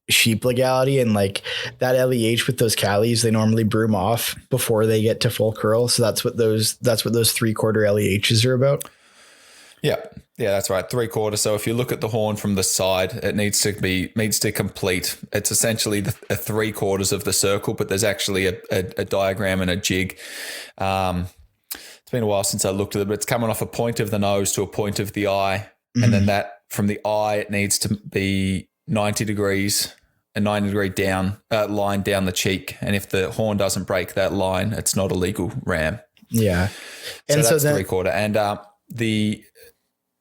sheep legality and like that LEH with those callies? They normally broom off before they get to full curl. So that's what those 3/4 LEHs are about. Yeah, that's right. 3/4. So if you look at the horn from the side, it needs to complete. It's essentially the 3/4 of the circle, but there's actually a diagram and a jig. It's been a while since I looked at it, but it's coming off a point of the nose to a point of the eye. Mm-hmm. And then that from the eye, it needs to be 90 degrees, a 90-degree line down the cheek. And if the horn doesn't break that line, it's not a legal ram. Yeah. And so that's 3/4. And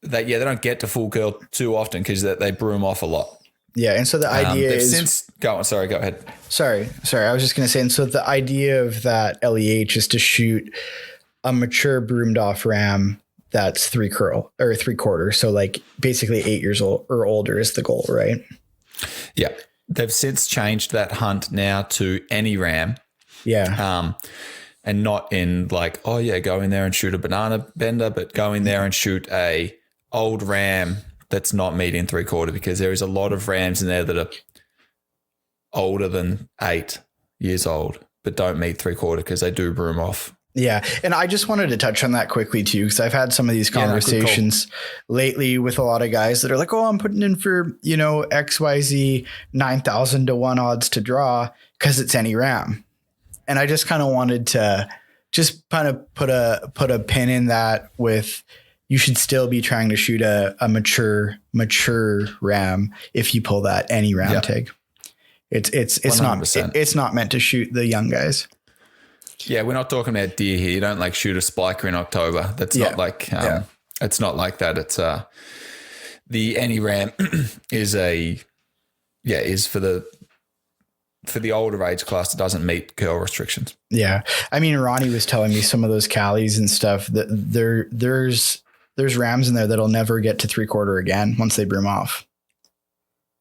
they don't get to full curl too often because they broom off a lot. Yeah. And so the idea is go ahead. Sorry. I was just going to say, and so the idea of that LEH is to shoot a mature broomed off ram that's 3/4. So like basically 8 years old or older is the goal, right? Yeah. They've since changed that hunt now to any ram. Yeah. And not in like, oh yeah, go in there and shoot a banana bender, but go in there and shoot a old ram that's not meeting 3/4, because there is a lot of rams in there that are older than 8 years old, but don't meet 3/4 because they do broom off. Yeah. And I just wanted to touch on that quickly too, because I've had some of these conversations lately with a lot of guys that are like, oh, I'm putting in for, XYZ 9,000 to 1 odds to draw because it's any ram. And I just kind of wanted to just kind of put a pin in that with, you should still be trying to shoot a mature ram if you pull that any ram tag. It's not meant to shoot the young guys. Yeah, we're not talking about deer here. You don't like shoot a spiker in October. That's not like it's not like that. It's the any ram is for for the older age class, it doesn't meet curl restrictions. Yeah. I mean, Ronnie was telling me some of those Callies and stuff that there's rams in there that'll never get to 3/4 again once they broom off.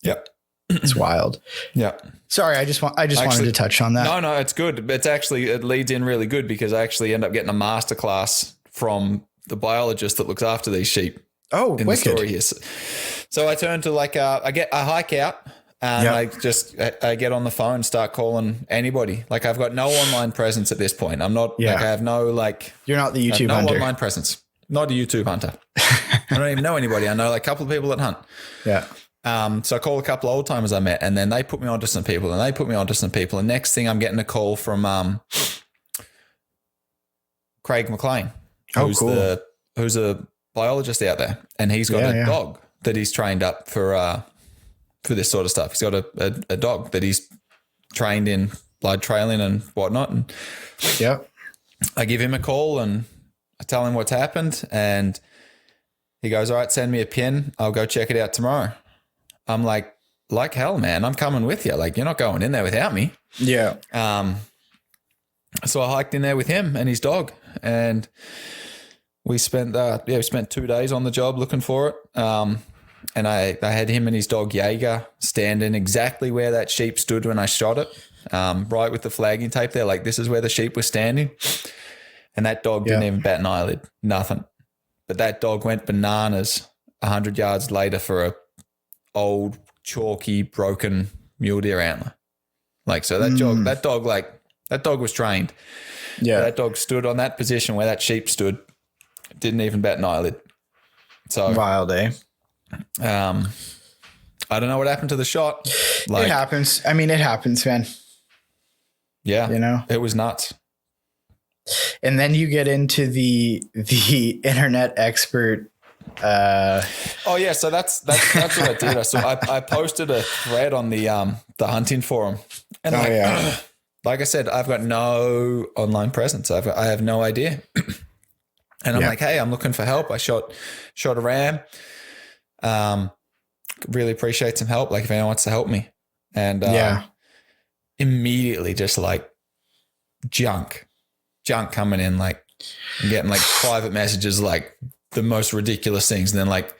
Yep. It's wild. Yeah. Sorry. I just wanted to touch on that. No, it's good. It leads in really good because I actually end up getting a masterclass from the biologist that looks after these sheep. Oh, in wicked. The story here. So I turn to I hike out and I get on the phone, start calling anybody. Like I've got no online presence at this point. I'm not I have no You're not the YouTube hunter. No online presence. Not a YouTube hunter. I don't even know anybody. I know like a couple of people that hunt. Yeah. So I call a couple of old timers I met, and then they put me onto some people, and they put me onto some people. And next thing, I'm getting a call from Craig McLean, who's a biologist out there, and he's got a dog that he's trained up for this sort of stuff. He's got a dog that he's trained in blood trailing and whatnot. And I give him a call and I tell him what's happened, and he goes, "All right, send me a pin. I'll go check it out tomorrow." I'm like hell, man, I'm coming with you. Like, you're not going in there without me. Yeah. So I hiked in there with him and his dog, and we spent 2 days on the job looking for it. And I had him and his dog Jaeger standing exactly where that sheep stood when I shot it, right with the flagging tape there. Like, this is where the sheep was standing. And that dog didn't even bat an eyelid, nothing. But that dog went bananas 100 yards later for a old, chalky, broken mule deer antler. Like, so that dog was trained. Yeah. That dog stood on that position where that sheep stood, didn't even bat an eyelid. So wild, eh? I don't know what happened to the shot. It happens. I mean, it happens, man. Yeah. You know, it was nuts. And then you get into the internet expert. Oh yeah. So that's what I did. I posted a thread on the hunting forum, and like I said, I've got no online presence. I have no idea. And I'm like, hey, I'm looking for help. I shot a ram. Really appreciate some help. Like, if anyone wants to help me. And immediately just like junk coming in, like I'm getting like private messages, like the most ridiculous things. And then like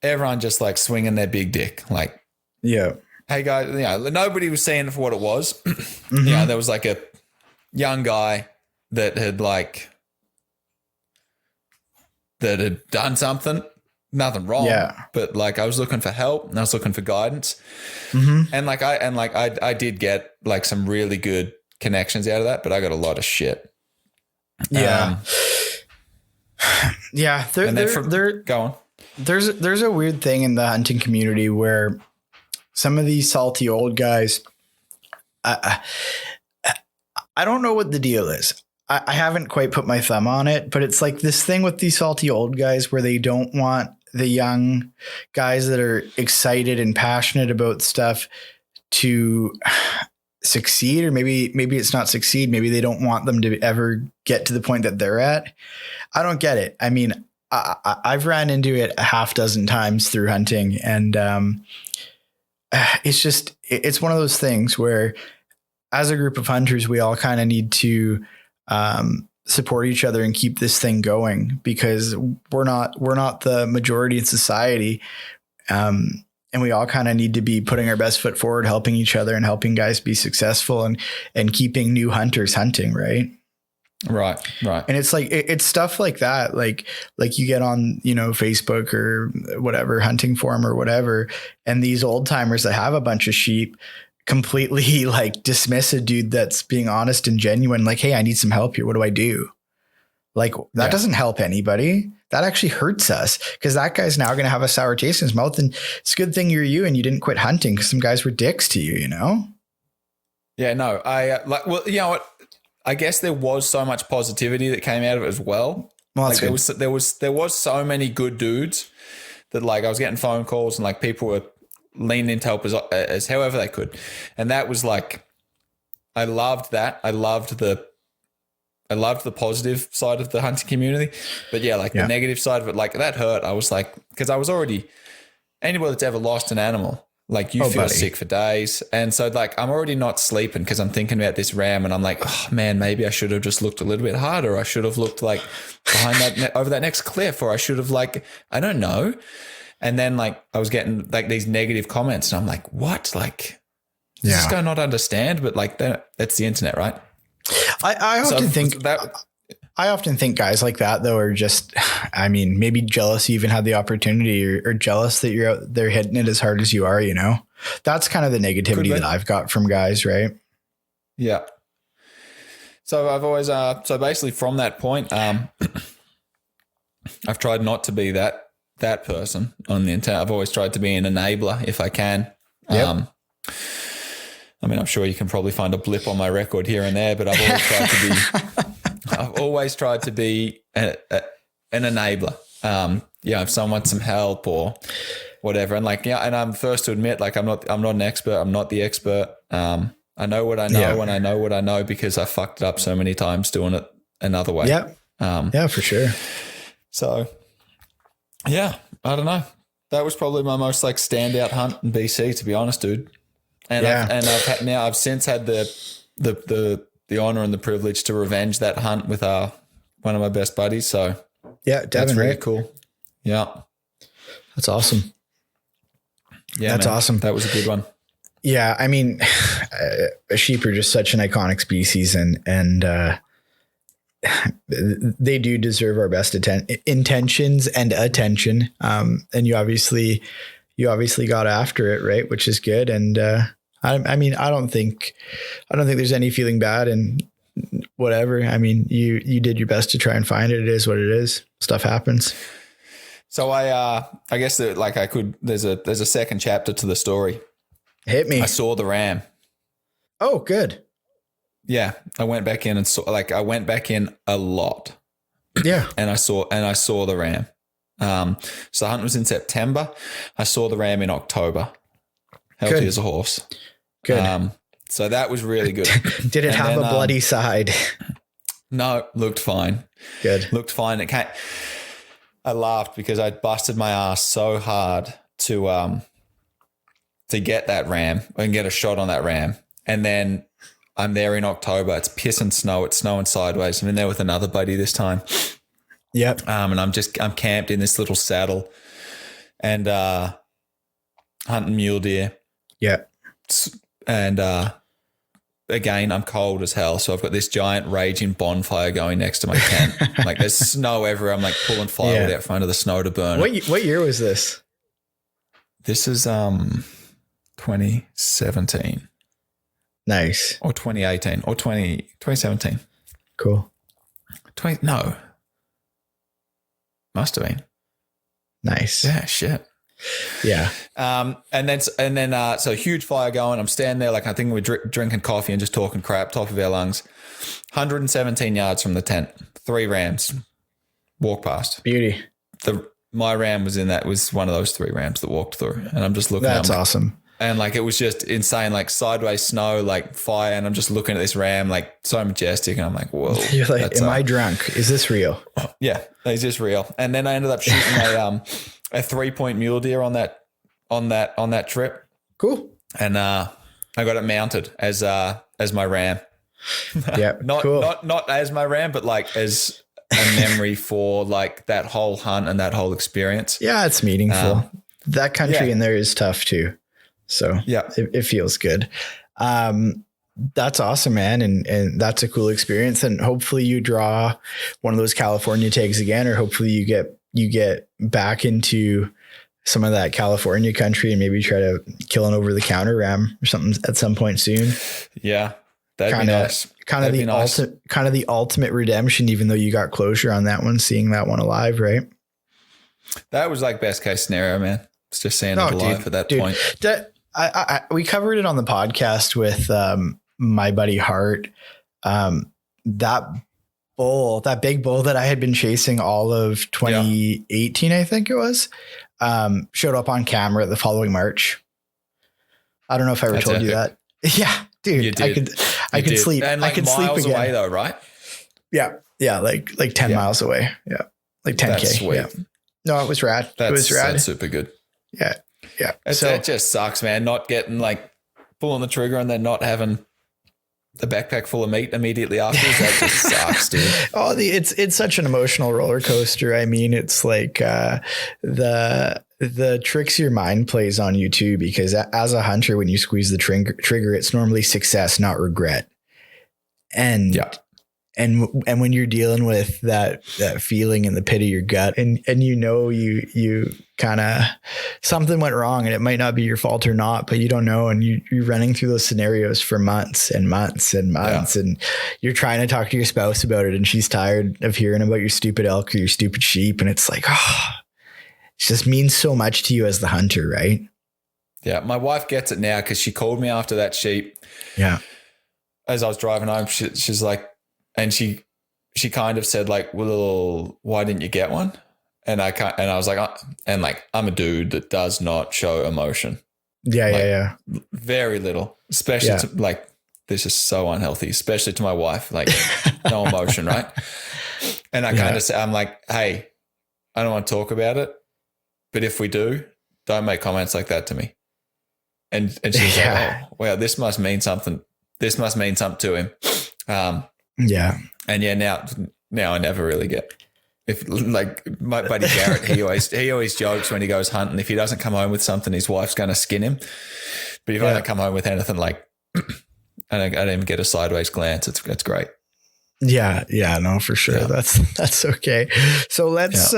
everyone just like swinging their big dick. Like, hey guys, nobody was seeing it for what it was. Mm-hmm. There was like a young guy that had done something, nothing wrong. Yeah. But like, I was looking for help and I was looking for guidance. Mm-hmm. And I did get like some really good connections out of that, but I got a lot of shit. Yeah. Go on. There's a weird thing in the hunting community where some of these salty old guys, I don't know what the deal is. I haven't quite put my thumb on it, but it's like this thing with these salty old guys where they don't want the young guys that are excited and passionate about stuff to succeed, or maybe it's not succeed. Maybe they don't want them to ever get to the point that they're at. I don't get it. I mean, I've ran into it a half dozen times through hunting, and it's one of those things where as a group of hunters, we all kind of need to support each other and keep this thing going, because we're not the majority in society. And we all kind of need to be putting our best foot forward, helping each other and helping guys be successful and keeping new hunters hunting. Right. Right. And it's like, it's stuff like that. Like you get on, Facebook or whatever, hunting forum or whatever. And these old timers that have a bunch of sheep completely like dismiss a dude that's being honest and genuine. Like, hey, I need some help here. What do I do? Like, that doesn't help anybody. That actually hurts us, because that guy's now going to have a sour taste in his mouth. And it's a good thing you're you and you didn't quit hunting, because some guys were dicks to you, Yeah, no, you know what? I guess there was so much positivity that came out of it as well. Well, like there was so many good dudes that like I was getting phone calls and like people were leaning in to help as however they could. And that was like, I loved that. I loved the positive side of the hunting community, but the negative side of it, like that hurt. I was like, because I was already, anybody that's ever lost an animal Like you feel sick for days. And so like, I'm already not sleeping because I'm thinking about this ram and I'm like, oh man, maybe I should have just looked a little bit harder. I should have looked like behind that, over that next cliff, or I should have like, I don't know. And then like, I was getting like these negative comments and I'm like, what? Like, does this guy not understand? But like that's the internet, right? I often think guys like that though are just, I mean, maybe jealous you even had the opportunity, or jealous that you're out there hitting it as hard as you are, you know? That's kind of the negativity that I've got from guys, right? Yeah. So I've always, so basically from that point, I've tried not to be that person on the internet. I've always tried to be an enabler if I can. Yep. I mean, I'm sure you can probably find a blip on my record here and there, but I've always tried to be an enabler. If someone wants some help or whatever. And like, and I'm first to admit, like, I'm not an expert. I'm not the expert. I know what I know and I know what I know because I fucked it up so many times doing it another way. Yeah, for sure. So yeah, I don't know. That was probably my most like standout hunt in BC, to be honest, dude. And I've since had the honor and the privilege to revenge that hunt with one of my best buddies. So Devin, that's really right? cool. Yeah, that's awesome. Yeah, that's awesome. That was a good one. Yeah, I mean, sheep are just such an iconic species, and they do deserve our best intentions and attention. And you obviously got after it, right? Which is good. And I mean, I don't think there's any feeling bad and whatever. I mean, you did your best to try and find it. It is what it is. Stuff happens. So I guess that like there's a second chapter to the story. Hit me. I saw the ram. Oh, good. Yeah. I went back in and I went back in a lot. Yeah. And I saw the ram. So the hunt was in September. I saw the ram in October. Healthy as a horse. Good. So that was really good. Did it have a bloody side? No, looked fine. Good. Looked fine. I laughed because I busted my ass so hard to get that ram and get a shot on that ram. And then I'm there in October. It's pissing snow. It's snowing sideways. I'm in there with another buddy this time. Yep. And I'm camped in this little saddle and hunting mule deer. Yeah. And again, I'm cold as hell. So I've got this giant raging bonfire going next to my tent. Like there's snow everywhere. I'm like pulling firewood out front of the snow to burn. What year was this? This is 2017. Nice. Or 2018 or 2017. Cool. No. Must have been. Nice. Yeah, shit. Yeah. And then so huge fire going. I'm standing there like I think we're drinking coffee and just talking crap, top of our lungs. 117 yards from the tent, 3 rams walk past. Beauty. My ram was one of those 3 rams that walked through, and I'm just looking. That's awesome. And like it was just insane, like sideways snow, like fire, and I'm just looking at this ram, like so majestic, and I'm like, whoa. You're like, am I drunk? Is this real? Yeah, is this real? And then I ended up shooting a 3-point mule deer on that trip. Cool. And I got it mounted as my ram. Yeah, not as my ram, but like as a memory for like that whole hunt and that whole experience. Yeah, it's meaningful. That country in there is tough too. So yeah, it feels good. That's awesome, man. And that's a cool experience. And hopefully you draw one of those California tags again, or hopefully you get back into some of that California country and maybe try to kill an over the counter ram or something at some point soon. Yeah. That'd be nice. Kind of the ultimate redemption, even though you got closure on that one, seeing that one alive, right? That was like best case scenario, man. It's just seeing it alive at that point. We covered it on the podcast with my buddy Hart. That big bull that I had been chasing all of 2018, I think it was, showed up on camera the following March. I don't know if I ever told you that. Yeah, dude, you did. I could sleep. And like I could sleep again. Away though, right? Yeah. Yeah. Like 10 miles away. Yeah. Like 10K. That's sweet. Yeah. No, it was rad. It was rad. That's super good. Yeah. Yeah. It just sucks, man. Not getting like pulling the trigger and then not having the backpack full of meat immediately afterwards. That just sucks, dude. It's such an emotional roller coaster. I mean, it's like the tricks your mind plays on you too, because as a hunter, when you squeeze the trigger, it's normally success, not regret. And yeah. And when you're dealing with that feeling in the pit of your gut and you kind of something went wrong and it might not be your fault or not, but you don't know. And you're running through those scenarios for months and months and months. Yeah. And you're trying to talk to your spouse about it. And she's tired of hearing about your stupid elk or your stupid sheep. And it's like, it just means so much to you as the hunter, right? Yeah. My wife gets it now because she called me after that sheep. Yeah. As I was driving home, she's like, and she kind of said like, well, why didn't you get one? And I was like, I'm a dude that does not show emotion. Yeah. Like, yeah. Very little, especially to, like, this is so unhealthy, especially to my wife, like no emotion. Right. And I kind of say, I'm like, hey, I don't want to talk about it, but if we do, don't make comments like that to me. And she's like, oh, wow, this must mean something. This must mean something to him. Yeah. And now I never really get, if like my buddy Garrett, he always jokes when he goes hunting, if he doesn't come home with something, his wife's going to skin him. But if I don't come home with anything, like I don't even get a sideways glance, it's great. Yeah. Yeah, no, for sure. Yeah. That's okay. So let's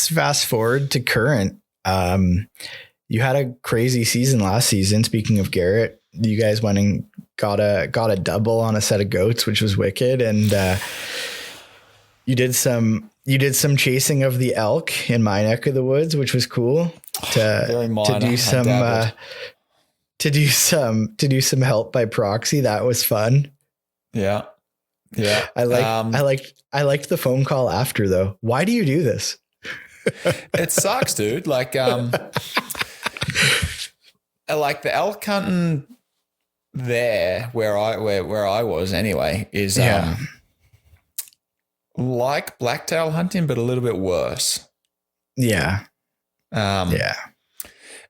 fast forward to current. You had a crazy season last season. Speaking of Garrett, you guys went and got a double on a set of goats, which was wicked. And you did some chasing of the elk in my neck of the woods, which was cool to do some help by proxy. That was fun. Yeah. Yeah. I liked the phone call after though. Why do you do this? It sucks, dude. Like the elk hunting there where I was anyway is like blacktail hunting, but a little bit worse. Yeah.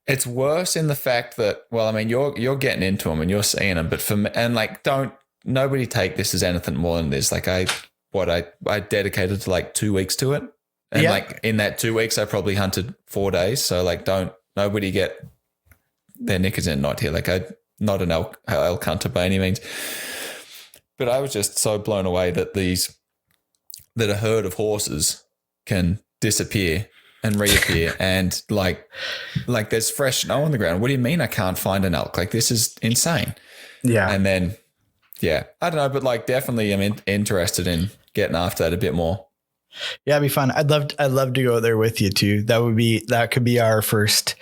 It's worse in the fact that, well, I mean, you're getting into them and you're seeing them, but for me, and like, nobody take this as anything more than this. Like I dedicated to like 2 weeks to it. And like in that 2 weeks, I probably hunted 4 days. So like, nobody get their knickers in knot here. Like not an elk hunter by any means, but I was just so blown away that a herd of horses can disappear and reappear and like there's fresh snow on the ground. What do you mean I can't find an elk? Like this is insane. Yeah. And then, I don't know, but like definitely I'm interested in getting after that a bit more. Yeah, it'd be fun. I'd love to go there with you too. That could be our first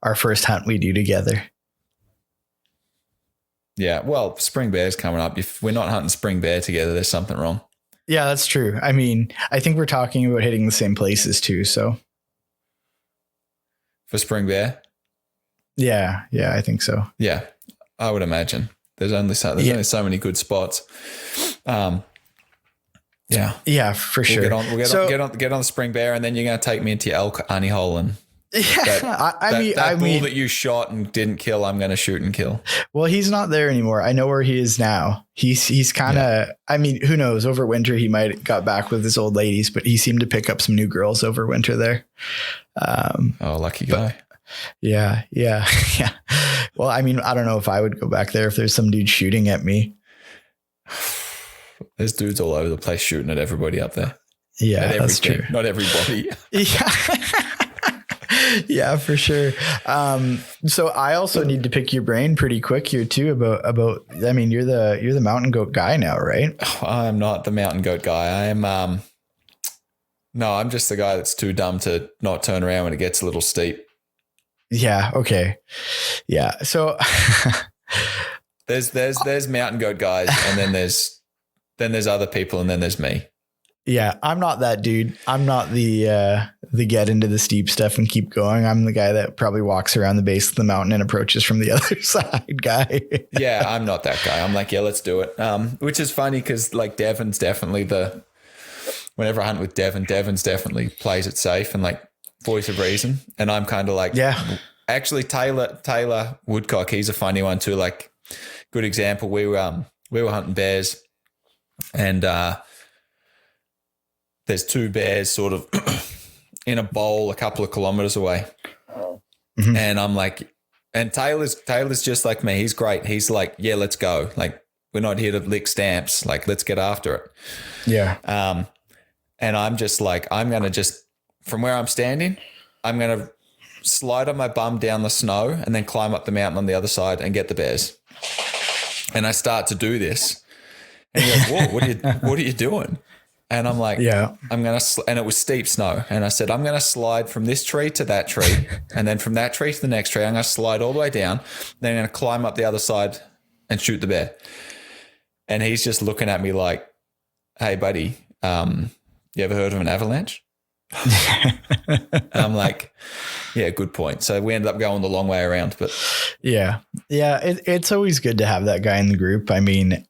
hunt we do together. Yeah. Well, spring bear's coming up. If we're not hunting spring bear together, there's something wrong. Yeah, that's true. I mean, I think we're talking about hitting the same places too. So for spring bear. Yeah. I think so. Yeah. I would imagine there's only so many good spots. Yeah, for sure. We'll get on the spring bear, and then you're going to take me into your elk honey hole and that bull that you shot and didn't kill, I'm going to shoot and kill. Well, he's not there anymore. I know where he is now. He's kind of, I mean, who knows? Over winter, he might have got back with his old ladies, but he seemed to pick up some new girls over winter there. Lucky guy. Yeah. Well, I mean, I don't know if I would go back there if there's some dude shooting at me. There's dudes all over the place shooting at everybody up there. Yeah, that's true. Not everybody. Yeah, for sure. So I also need to pick your brain pretty quick here too about. I mean, you're the mountain goat guy now, right? I'm not the mountain goat guy. I am. No, I'm just the guy that's too dumb to not turn around when it gets a little steep. Yeah. Okay. Yeah. So there's mountain goat guys, and then there's other people, and then there's me. Yeah, I'm not that dude. I'm not the get into the steep stuff and keep going. I'm the guy that probably walks around the base of the mountain and approaches from the other side guy. Yeah, I'm not that guy. I'm like, yeah, let's do it. Which is funny because like Devon's definitely whenever I hunt with Devon's definitely plays it safe and like voice of reason. And I'm kind of like, Yeah. Actually, Taylor Woodcock, he's a funny one too. Like, good example. We were hunting bears, and there's two bears sort of in a bowl a couple of kilometers away, and I'm like, and Taylor's just like me. He's great. He's like, yeah, let's go. Like, we're not here to lick stamps. Like, let's get after it. Yeah. And I'm just like, I'm gonna just from where I'm standing, I'm gonna slide on my bum down the snow and then climb up the mountain on the other side and get the bears. And I start to do this. And he goes, whoa, what are you doing? And I'm like, yeah, I'm going to, and it was steep snow. And I said, I'm going to slide from this tree to that tree. And then from that tree to the next tree, I'm going to slide all the way down. Then I'm going to climb up the other side and shoot the bear. And he's just looking at me like, hey buddy, you ever heard of an avalanche? I'm like, yeah, good point. So we ended up going the long way around, but yeah, it's always good to have that guy in the group. I mean,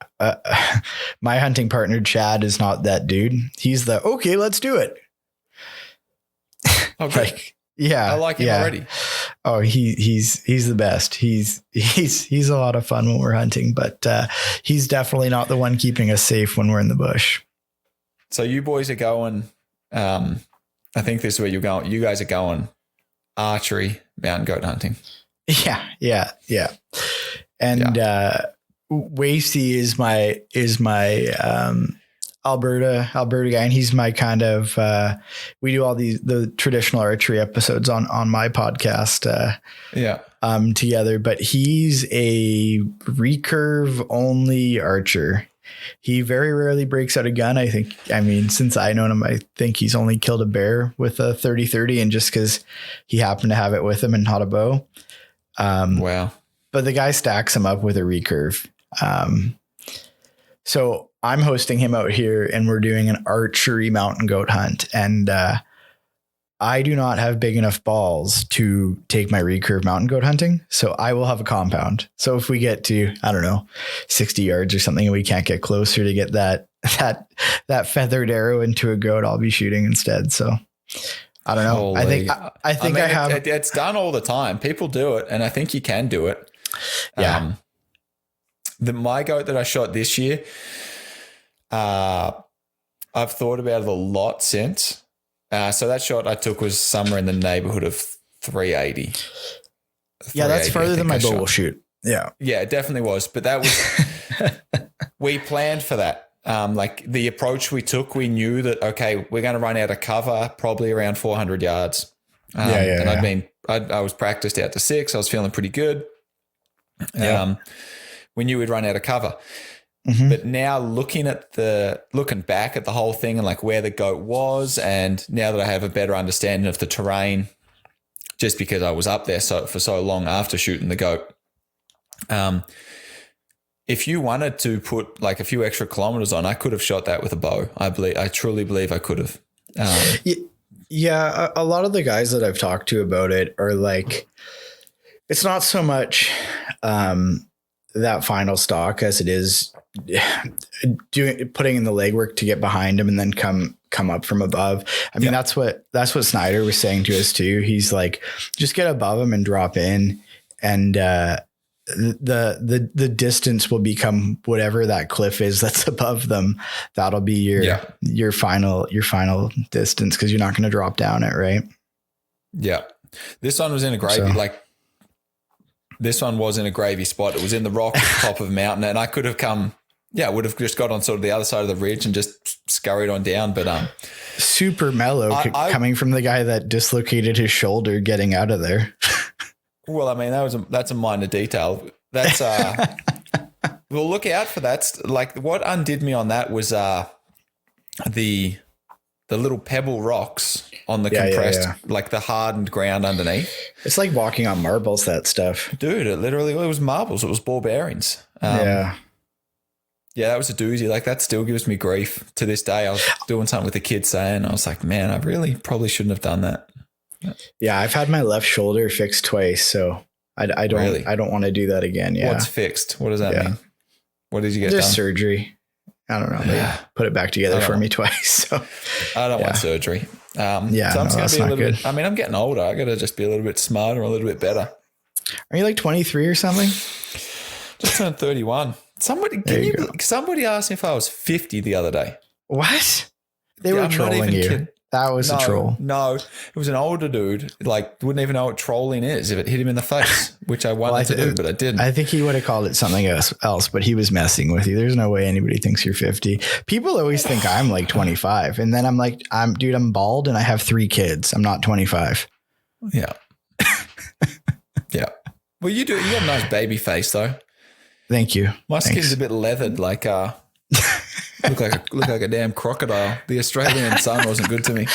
my hunting partner Chad is not that dude. He's the okay, let's do it. Oh, like, yeah, I like him already. Oh, he's the best. He's a lot of fun when we're hunting, but he's definitely not the one keeping us safe when we're in the bush. So you boys are going. I think this is where you're going. You guys are going archery, mountain goat hunting. Yeah. And Wasey is my Alberta guy, and he's my kind of we do all the traditional archery episodes on my podcast together, but he's a recurve only archer. He very rarely breaks out a gun. I mean, since I known him, I think he's only killed a bear with a 30-30, and just because he happened to have it with him and not a bow. Wow. But the guy stacks him up with a recurve. So I'm hosting him out here, and we're doing an archery mountain goat hunt. And I do not have big enough balls to take my recurve mountain goat hunting. So I will have a compound. So if we get to, I don't know, 60 yards or something, and we can't get closer to get that feathered arrow into a goat, I'll be shooting instead. So I don't know. Holy. I think I have. It's done all the time. People do it, and I think you can do it. Yeah. My goat that I shot this year, I've thought about it a lot since. So that shot I took was somewhere in the neighborhood of 380. Yeah, that's farther than my bow will shoot. Yeah. Yeah, it definitely was. But that was, we planned for that. Like the approach we took, we knew that, okay, we're going to run out of cover probably around 400 yards. And I was practiced out to 6. I was feeling pretty good. We knew we'd run out of cover. Mm-hmm. But now looking back at the whole thing and like where the goat was, and now that I have a better understanding of the terrain, just because I was up there for so long after shooting the goat, if you wanted to put like a few extra kilometers on, I could have shot that with a bow. I truly believe I could have. Yeah, a lot of the guys that I've talked to about it are like, it's not so much that final stock as it is putting in the legwork to get behind him and then come up from above. I mean, that's what Snyder was saying to us too. He's like, just get above him and drop in, and the distance will become whatever that cliff is that's above them. That'll be your final distance, because you're not going to drop down it, right? Yeah. This one was in a gravy, this one was in a gravy spot. It was in the rock at the top of a mountain, and I could have would have just got on sort of the other side of the ridge and just scurried on down. But super mellow coming from the guy that dislocated his shoulder getting out of there. Well, I mean, that's a minor detail. That's well, look out for that. Like what undid me on that was the little pebble rocks on the compressed, like the hardened ground underneath. It's like walking on marbles, that stuff. Dude, it was marbles. It was ball bearings. Yeah, that was a doozy. Like that still gives me grief to this day. I was doing something with the kids saying, I was like, man, I really probably shouldn't have done that. Yeah, I've had my left shoulder fixed twice, so I don't want to do that again. Yeah. What's fixed? What does that mean? What did you get Just done? Surgery. I don't know. They put it back together for me twice. So I don't want surgery. Yeah, so I'm just no, going that's to be a not little good. bit, I mean, I'm getting older. I got to just be a little bit smarter, a little bit better. Are you like 23 or something? Just turned 31. Somebody asked me if I was 50 the other day. What? They were I'm not trolling even you. kidding. That was a troll. No, it was an older dude. Like, wouldn't even know what trolling is if it hit him in the face, which I wanted to do, but I didn't. I think he would have called it something else, but he was messing with you. There's no way anybody thinks you're 50. People always think I'm like 25. And then I'm like, I'm bald and I have 3 kids. I'm not 25. Yeah. Yeah. Well, you got a nice baby face though. Thank you. My skin's a bit leathered, like look like a damn crocodile. The Australian sun wasn't good to me.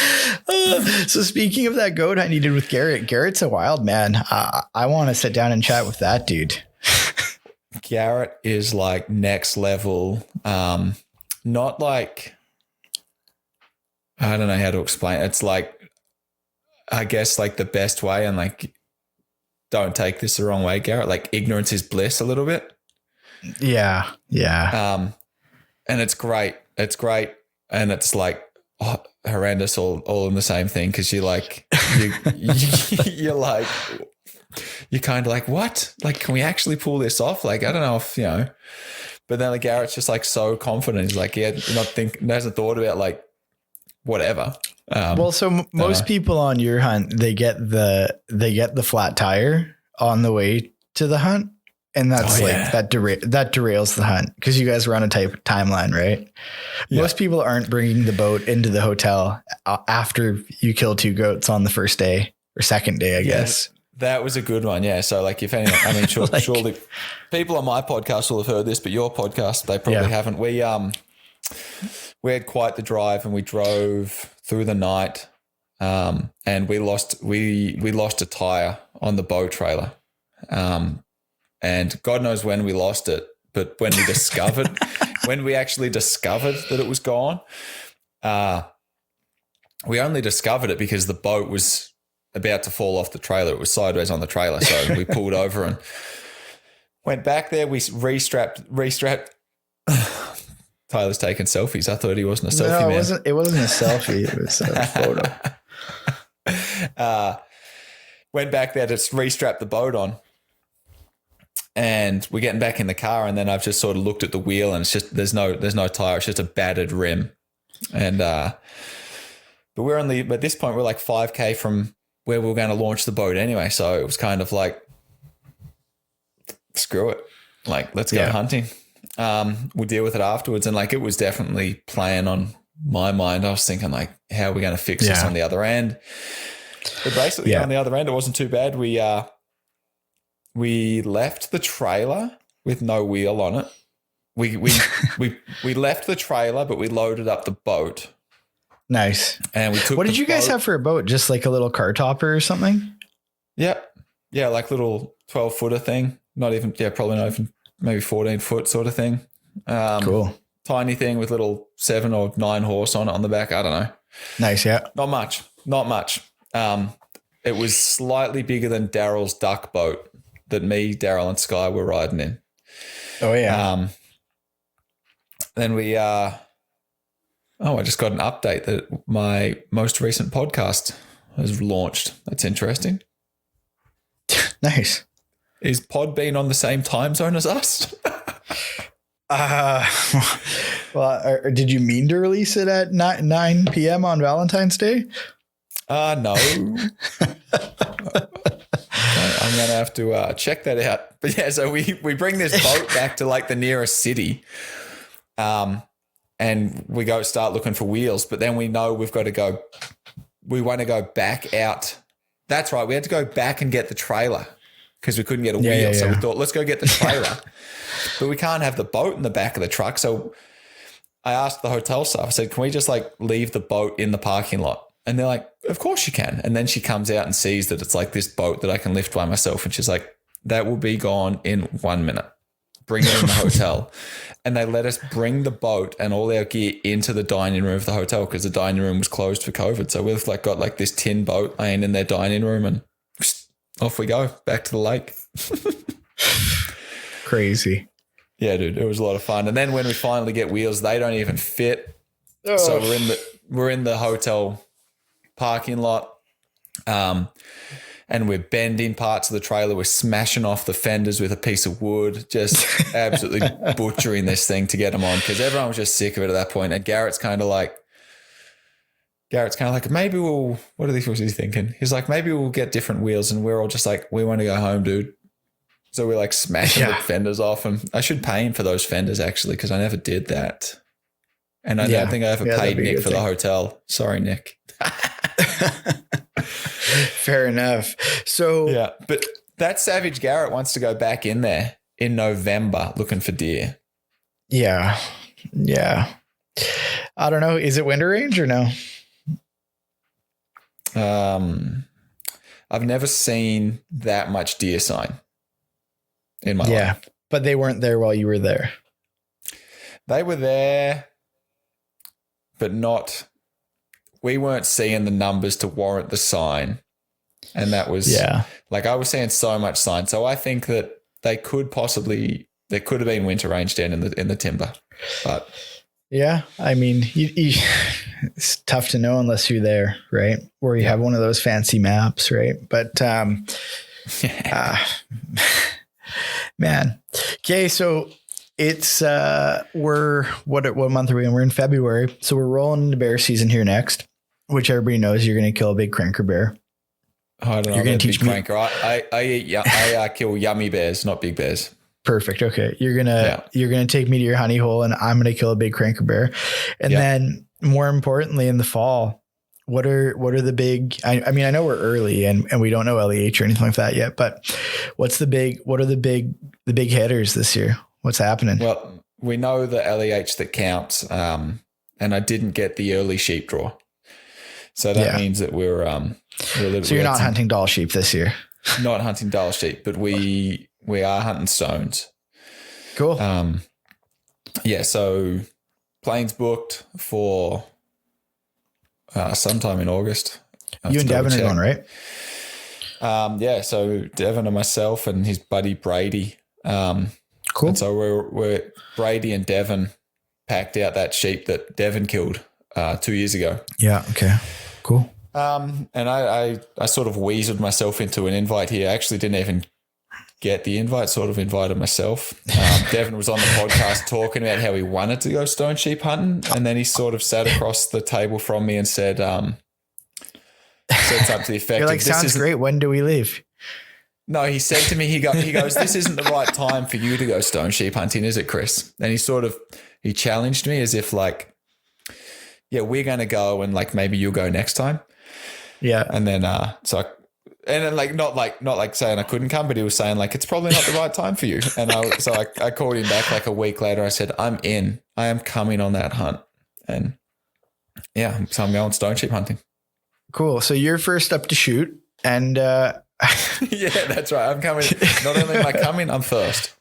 So speaking of that goat hunt you did with Garrett's a wild man. I want to sit down and chat with that dude. Garrett is like next level. Not like, I don't know how to explain it. It's like, I guess like the best way, and like, don't take this the wrong way, Garrett. Like, ignorance is bliss a little bit. Yeah. Yeah. And it's great. It's great. And it's like horrendous all in the same thing. Cause you're like, you're like, you're kind of like, what? Like, can we actually pull this off? Like, I don't know if, but then like Garrett's just like so confident. He's like, yeah, hasn't thought about like whatever. So most people on your hunt, they get the flat tire on the way to the hunt. And that's that derails the hunt because you guys were on a timeline, right? Yeah. Most people aren't bringing the boat into the hotel after you kill 2 goats on the first day or second day, I guess. That was a good one. Yeah. So like, if anyone, I mean, surely people on my podcast will have heard this, but your podcast, they probably haven't. We had quite the drive and we drove through the night. And we lost a tire on the bow trailer. And God knows when we lost it, but when we actually discovered that it was gone, we only discovered it because the boat was about to fall off the trailer. It was sideways on the trailer. So we pulled over and went back there. We restrapped. Tyler's taking selfies. I thought he wasn't a selfie man. It wasn't a selfie. It was a photo. Went back there to restrap the boat on. And we're getting back in the car, and then I've just sort of looked at the wheel, and it's just there's no tire. It's just a battered rim, and but at this point we're like 5K from where we were going to launch the boat anyway. So it was kind of like, screw it, like let's go hunting. We'll deal with it afterwards, and like it was definitely playing on my mind. I was thinking like, how are we going to fix this on the other end? But basically on the other end, it wasn't too bad. We left the trailer with no wheel on it. We left the trailer, but we loaded up the boat. Nice. And we took. What did you guys have for a boat? Just like a little car topper or something? Yep. Yeah, like little 12-footer thing. Probably not even maybe 14-foot sort of thing. Cool. Tiny thing with little 7 or 9 horse on it on the back. I don't know. Nice. Yeah. Not much. It was slightly bigger than Daryl's duck boat that me, Daryl, and Sky were riding in. Oh, yeah. Then we, I just got an update that my most recent podcast has launched. That's interesting. Nice. Is Podbean on the same time zone as us? Well, did you mean to release it at 9 p.m. on Valentine's Day? No. I'm going to have to check that out. But yeah, so we bring this boat back to like the nearest city and we go start looking for wheels. But then we know we want to go back out. That's right. We had to go back and get the trailer because we couldn't get a wheel. Yeah. So we thought, let's go get the trailer. But we can't have the boat in the back of the truck. So I asked the hotel staff, I said, can we just like leave the boat in the parking lot? And they're like, of course you can. And then she comes out and sees that it's like this boat that I can lift by myself. And she's like, that will be gone in 1 minute. Bring it in the hotel. And they let us bring the boat and all our gear into the dining room of the hotel because the dining room was closed for COVID. So we've like got like this tin boat laying in their dining room and off we go back to the lake. Crazy. Yeah, dude, it was a lot of fun. And then when we finally get wheels, they don't even fit. Oh. So we're in the hotel parking lot. And we're bending parts of the trailer. We're smashing off the fenders with a piece of wood, just absolutely butchering this thing to get them on, because everyone was just sick of it at that point. And Garrett's kind of like, maybe we'll, what was he thinking? He's like, maybe we'll get different wheels. And we're all just like, we want to go home, dude. So we're like smashing the fenders off. And I should pay him for those fenders, actually, because I never did that. And I don't think I ever paid Nick for the hotel. Sorry, Nick. Fair enough. So yeah, but that Savage Garrett wants to go back in there in November looking for deer. Yeah. I don't know. Is it winter range or no? I've never seen that much deer sign in my life. Yeah, but they weren't there while you were there. They were there, but not. We weren't seeing the numbers to warrant the sign. And that was like, I was seeing so much sign. So I think that there could have been winter range down in the timber, but yeah, I mean, it's tough to know unless you're there, right? Or you have one of those fancy maps, right? But, man. Okay. So it's, what month are we in? We're in February. So we're rolling into bear season here next, which everybody knows you're going to kill a big cranker bear. I don't know. You're going to teach me. Cranker. I kill yummy bears, not big bears. Perfect. Okay. You're going to take me to your honey hole and I'm going to kill a big cranker bear. And then more importantly, in the fall, what are the big, I mean, I know we're early and we don't know LEH or anything like that yet, but what are the big hitters this year? What's happening? Well, we know the LEH that counts. And I didn't get the early sheep draw. So that means that we're a little. So you're not hunting doll sheep this year. Not hunting doll sheep, but we are hunting stones. Cool. So planes booked for sometime in August. You and Devin are going, right? So Devin and myself and his buddy Brady. Cool. And so we're Brady and Devin packed out that sheep that Devin killed 2 years ago. Yeah. Okay. Cool. And I sort of weaseled myself into an invite here. I actually didn't even get the invite, sort of invited myself. Devin was on the podcast talking about how he wanted to go stone sheep hunting. And then he sort of sat across the table from me and said something to the effect. You're like, sounds great. When do we leave? No, he said to me, he goes, this isn't the right time for you to go stone sheep hunting, is it, Chris? And he challenged me as if like, yeah, we're going to go and like, maybe you'll go next time. Yeah. And then, not like saying I couldn't come, but he was saying like, it's probably not the right time for you. And I called him back like a week later. I said, I am coming on that hunt. And yeah, so I'm going stone sheep hunting. Cool. So you're first up to shoot and, yeah, that's right. I'm coming. Not only am I coming, I'm first.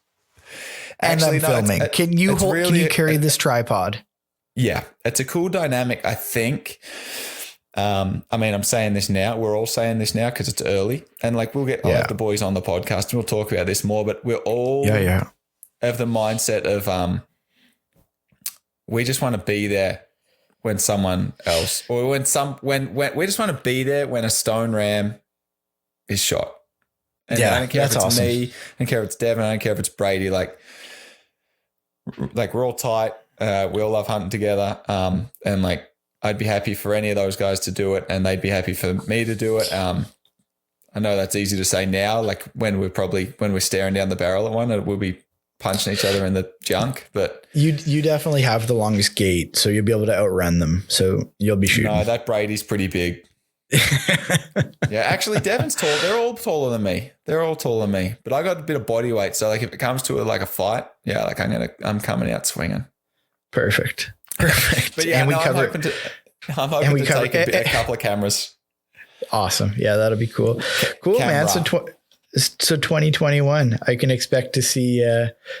Actually, and I'm filming. Can you carry this tripod? Yeah, it's a cool dynamic, I think. I mean, I'm saying this now. We're all saying this now because it's early. And like I'll have the boys on the podcast and we'll talk about this more, but we're all have the mindset of we just want to be there when someone else or when we just want to be there when a stone ram is shot. And I don't care if it's me, I don't care if it's Devin, I don't care if it's Brady, like we're all tight. We all love hunting together. And like, I'd be happy for any of those guys to do it and they'd be happy for me to do it. I know that's easy to say now, like when we're staring down the barrel at one, we'll be punching each other in the junk, but you definitely have the longest gait, so you'll be able to outrun them. So you'll be shooting. No, that Brady's pretty big. Yeah, actually Devin's tall. They're all taller than me. But I got a bit of body weight. So like if it comes to like a fight, yeah, like I'm coming out swinging. Perfect. But yeah, I'm hoping to take a couple of cameras. Awesome. Yeah, that'll be cool. Cool, man. So 2021, I can expect to see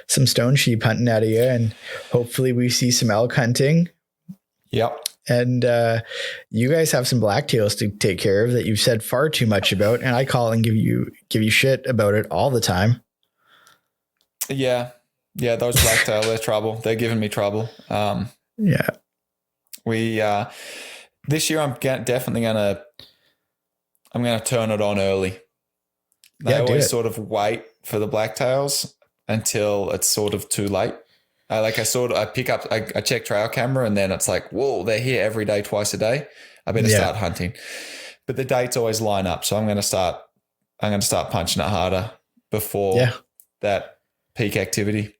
some stone sheep hunting out of you, and hopefully we see some elk hunting. Yep. And you guys have some blacktails to take care of that you've said far too much about, and I call and give you shit about it all the time. Yeah, those blacktail, they're trouble. They're giving me trouble. Yeah. We this year I'm definitely gonna turn it on early. They always sort of wait for the blacktails until it's sort of too late. I check trail camera and then it's like, whoa, they're here every day, twice a day. I better start hunting. But the dates always line up, so I'm going to start punching it harder before that peak activity.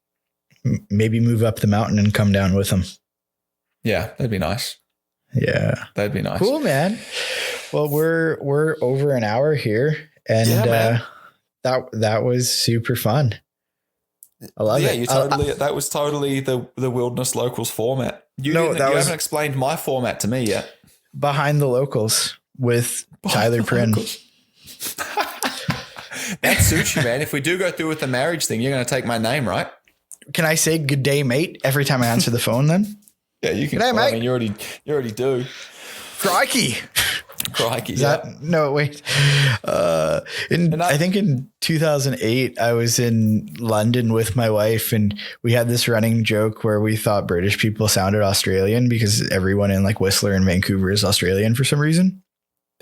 Maybe move up the mountain and come down with them. Yeah, that'd be nice. Yeah, that'd be nice. Cool, man. Well, we're over an hour here, and that was super fun. I love it. That was totally the Wilderness Locals format. You haven't explained my format to me yet. Behind the Locals with Tyler Pryn. That suits you, man. If we do go through with the marriage thing, you're going to take my name, right? Can I say good day, mate, every time I answer the phone then? Yeah, you can. Good day, mate. I mean, you already do. Crikey. No, wait. I think in 2008, I was in London with my wife, and we had this running joke where we thought British people sounded Australian because everyone in like Whistler and Vancouver is Australian for some reason.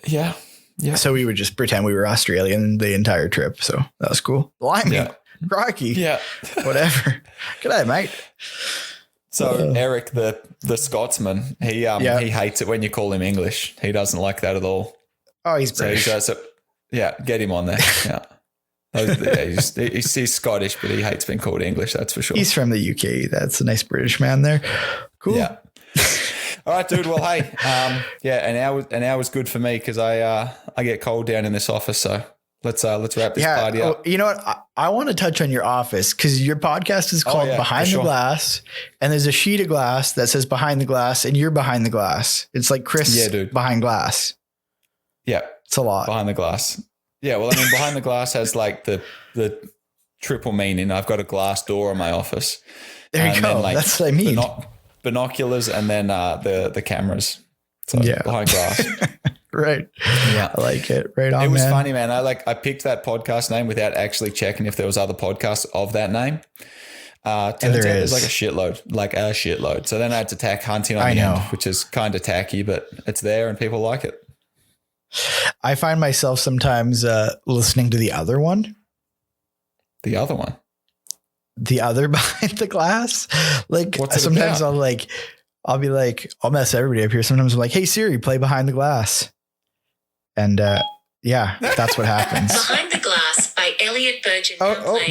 Yeah. Yeah. So we would just pretend we were Australian the entire trip. So that was cool. Blimey. Crikey. Yeah. Whatever. G'day, mate. So Eric, the Scotsman, he hates it when you call him English. He doesn't like that at all. Oh, he's British. Get him on there. Yeah. He's Scottish, but he hates being called English. That's for sure. He's from the UK. That's a nice British man there. Cool. Yeah. All right, dude. Well, hey, an hour's good for me because I get cold down in this office. So let's wrap this party up. You know what? I want to touch on your office because your podcast is called Behind the Glass, and there's a sheet of glass that says Behind the Glass, and you're behind the glass. It's like Chris behind glass. Yeah, it's a lot behind the glass. Yeah, well, I mean, behind the glass has like the triple meaning. I've got a glass door in my office. There you go. That's what I mean. Binoculars and then the cameras. So behind glass. Right. Yeah. I like it. Right on. It was funny, man. I picked that podcast name without actually checking if there was other podcasts of that name. And there's like a shitload. So then I had to tack hunting on the end, which is kind of tacky, but it's there and people like it. I find myself sometimes listening to the other one. The other one? The other Behind the Glass. Like sometimes about? I'll be like, I'll mess everybody up here. Sometimes I'm like, hey Siri, play Behind the Glass. And that's what happens. Behind the Glass by Elliot Virgin.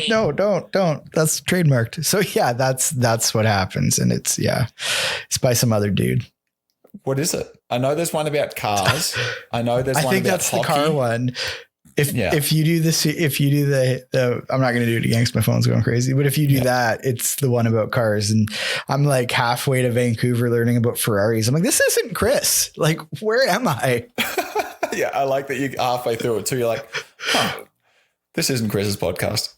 No, don't. That's trademarked. So yeah, that's what happens. And it's by some other dude. What is it? I know there's one about cars. I know there's one about hockey. I think that's the car one. If you do this, if you do the I'm not going to do it again because my phone's going crazy, but if you do that, it's the one about cars. And I'm like halfway to Vancouver learning about Ferraris. I'm like, this isn't Chris. Like, where am I? Yeah. I like that you're halfway through it too. You're like, this isn't Chris's podcast.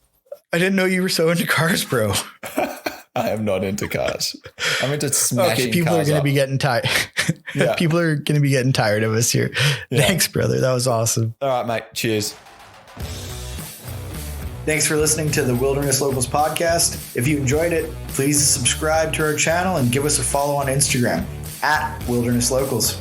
I didn't know you were so into cars, bro. I am not into cars. I'm into smashing cars. People are going to be getting tired. Yeah. People are going to be getting tired of us here. Yeah. Thanks, brother. That was awesome. All right, mate. Cheers. Thanks for listening to the Wilderness Locals podcast. If you enjoyed it, please subscribe to our channel and give us a follow on Instagram @Wilderness Locals.